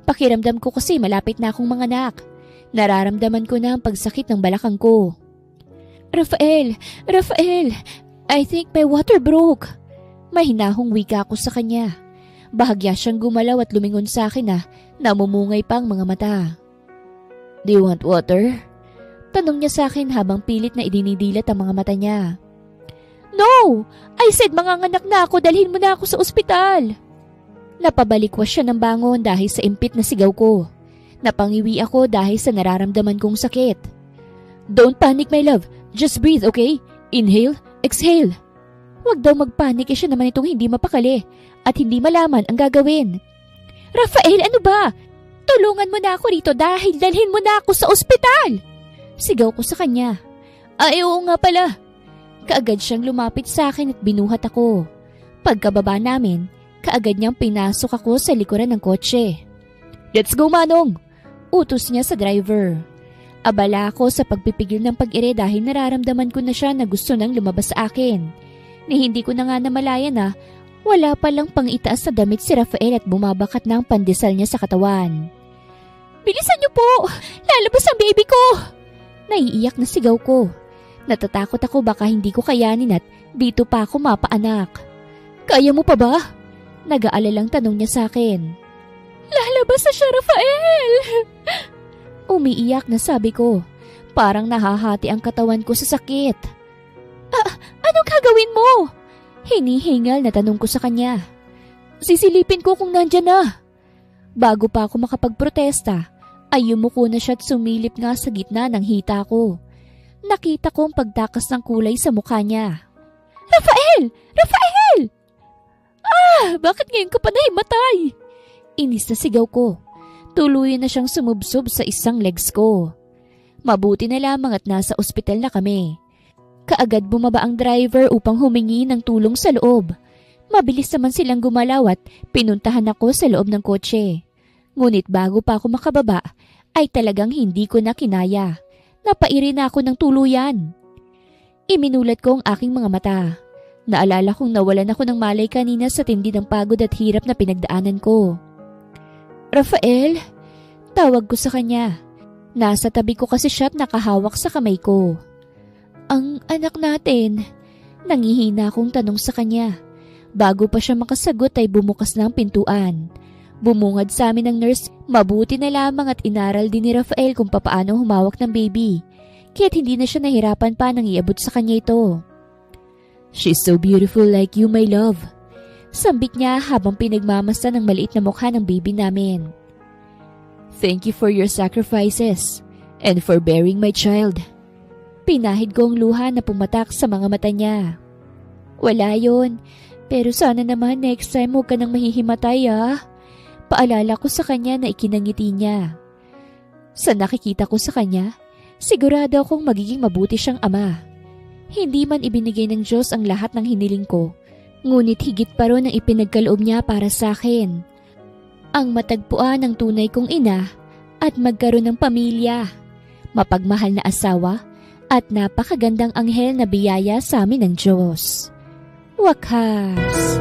Pakiramdam ko kasi malapit na akong manganak. Nararamdaman ko na ang pagsakit ng balakang ko. Rafael! I think my water broke. Mahinahong wika ako sa kanya. Bahagya siyang gumalaw at lumingon sa akin na namumungay pa ang mga mata. Do you want water? Tanong niya sa akin habang pilit na idinidilat ang mga mata niya. No! I said manganganak na ako, dalhin mo na ako sa ospital. Napabalikwas siya ng bangon dahil sa impit na sigaw ko. Napangiwi ako dahil sa nararamdaman kong sakit. Don't panic my love, just breathe okay? Inhale, exhale. Huwag daw magpanik siya naman itong hindi mapakali at hindi malaman ang gagawin. Rafael, ano ba? Tulungan mo na ako rito dahil dalhin mo na ako sa ospital! Sigaw ko sa kanya. Ay, oo nga pala. Kaagad siyang lumapit sa akin at binuhat ako. Pagkababa namin, kaagad niyang pinasok ako sa likuran ng kotse. Let's go, Manong! Utos niya sa driver. Abala ako sa pagpipigil ng pag-ire dahil nararamdaman ko na siya na gusto nang lumabas sa akin. Ni hindi ko na nga namalayan na wala palang pang-itaas sa damit si Rafael at bumabakat na ang pandesal niya sa katawan. Bilisan niyo po! Lalabas ang baby ko! Naiiyak na sigaw ko. Natatakot ako baka hindi ko kayanin at dito pa ako mapaanak. Kaya mo pa ba? Nag-aalalang tanong niya sa akin. Lalabas na siya, Rafael! Umiiyak na sabi ko. Parang nahahati ang katawan ko sa sakit. Anong gagawin mo? Hinihingal na tanong ko sa kanya. Sisilipin ko kung nandyan na. Bago pa ako makapagprotesta, ay yumuko na siya at sumilip nga sa gitna ng hita ko. Nakita ko ang pagtakas ng kulay sa mukha niya. Rafael! Rafael! Bakit ngayon ka pa nahimatay? Inis na sigaw ko. Tuluyan na siyang sumubsob sa isang legs ko. Mabuti na lamang at nasa ospital na kami. Kaagad bumaba ang driver upang humingi ng tulong sa loob. Mabilis naman silang gumalaw at pinuntahan ako sa loob ng kotse. Ngunit bago pa ako makababa, ay talagang hindi ko na kinaya. Napairi na ako ng tuluyan. Iminulat ko ang aking mga mata. Naalala kong nawalan ako ng malay kanina sa tindi ng pagod at hirap na pinagdaanan ko. Rafael? Tawag ko sa kanya. Nasa tabi ko kasi siya at nakahawak sa kamay ko. Ang anak natin. Nangihina akong tanong sa kanya. Bago pa siya makasagot ay bumukas na ang pintuan. Bumungad sa amin ng nurse. Mabuti na lamang at inaral din ni Rafael kung papaano humawak ng baby. Kaya't hindi na siya nahirapan pa nang iabot sa kanya ito. She's so beautiful like you, my love. Sambit niya habang pinagmamasa ng maliit na mukha ng baby namin. Thank you for your sacrifices and for bearing my child. Pinahid ko ang luha na pumatak sa mga mata niya. Wala yon, pero sana naman next time huwag ka nang mahihimatay Paalala ko sa kanya na ikinangiti niya. Sa nakikita ko sa kanya, sigurado akong magiging mabuti siyang ama. Hindi man ibinigay ng Diyos ang lahat ng hiniling ko, ngunit higit pa ron ang ipinagkaloob niya para sa akin. Ang matagpuan ng tunay kong ina at magkaroon ng pamilya, mapagmahal na asawa at napakagandang anghel na biyaya sa amin ng Diyos. Wakas!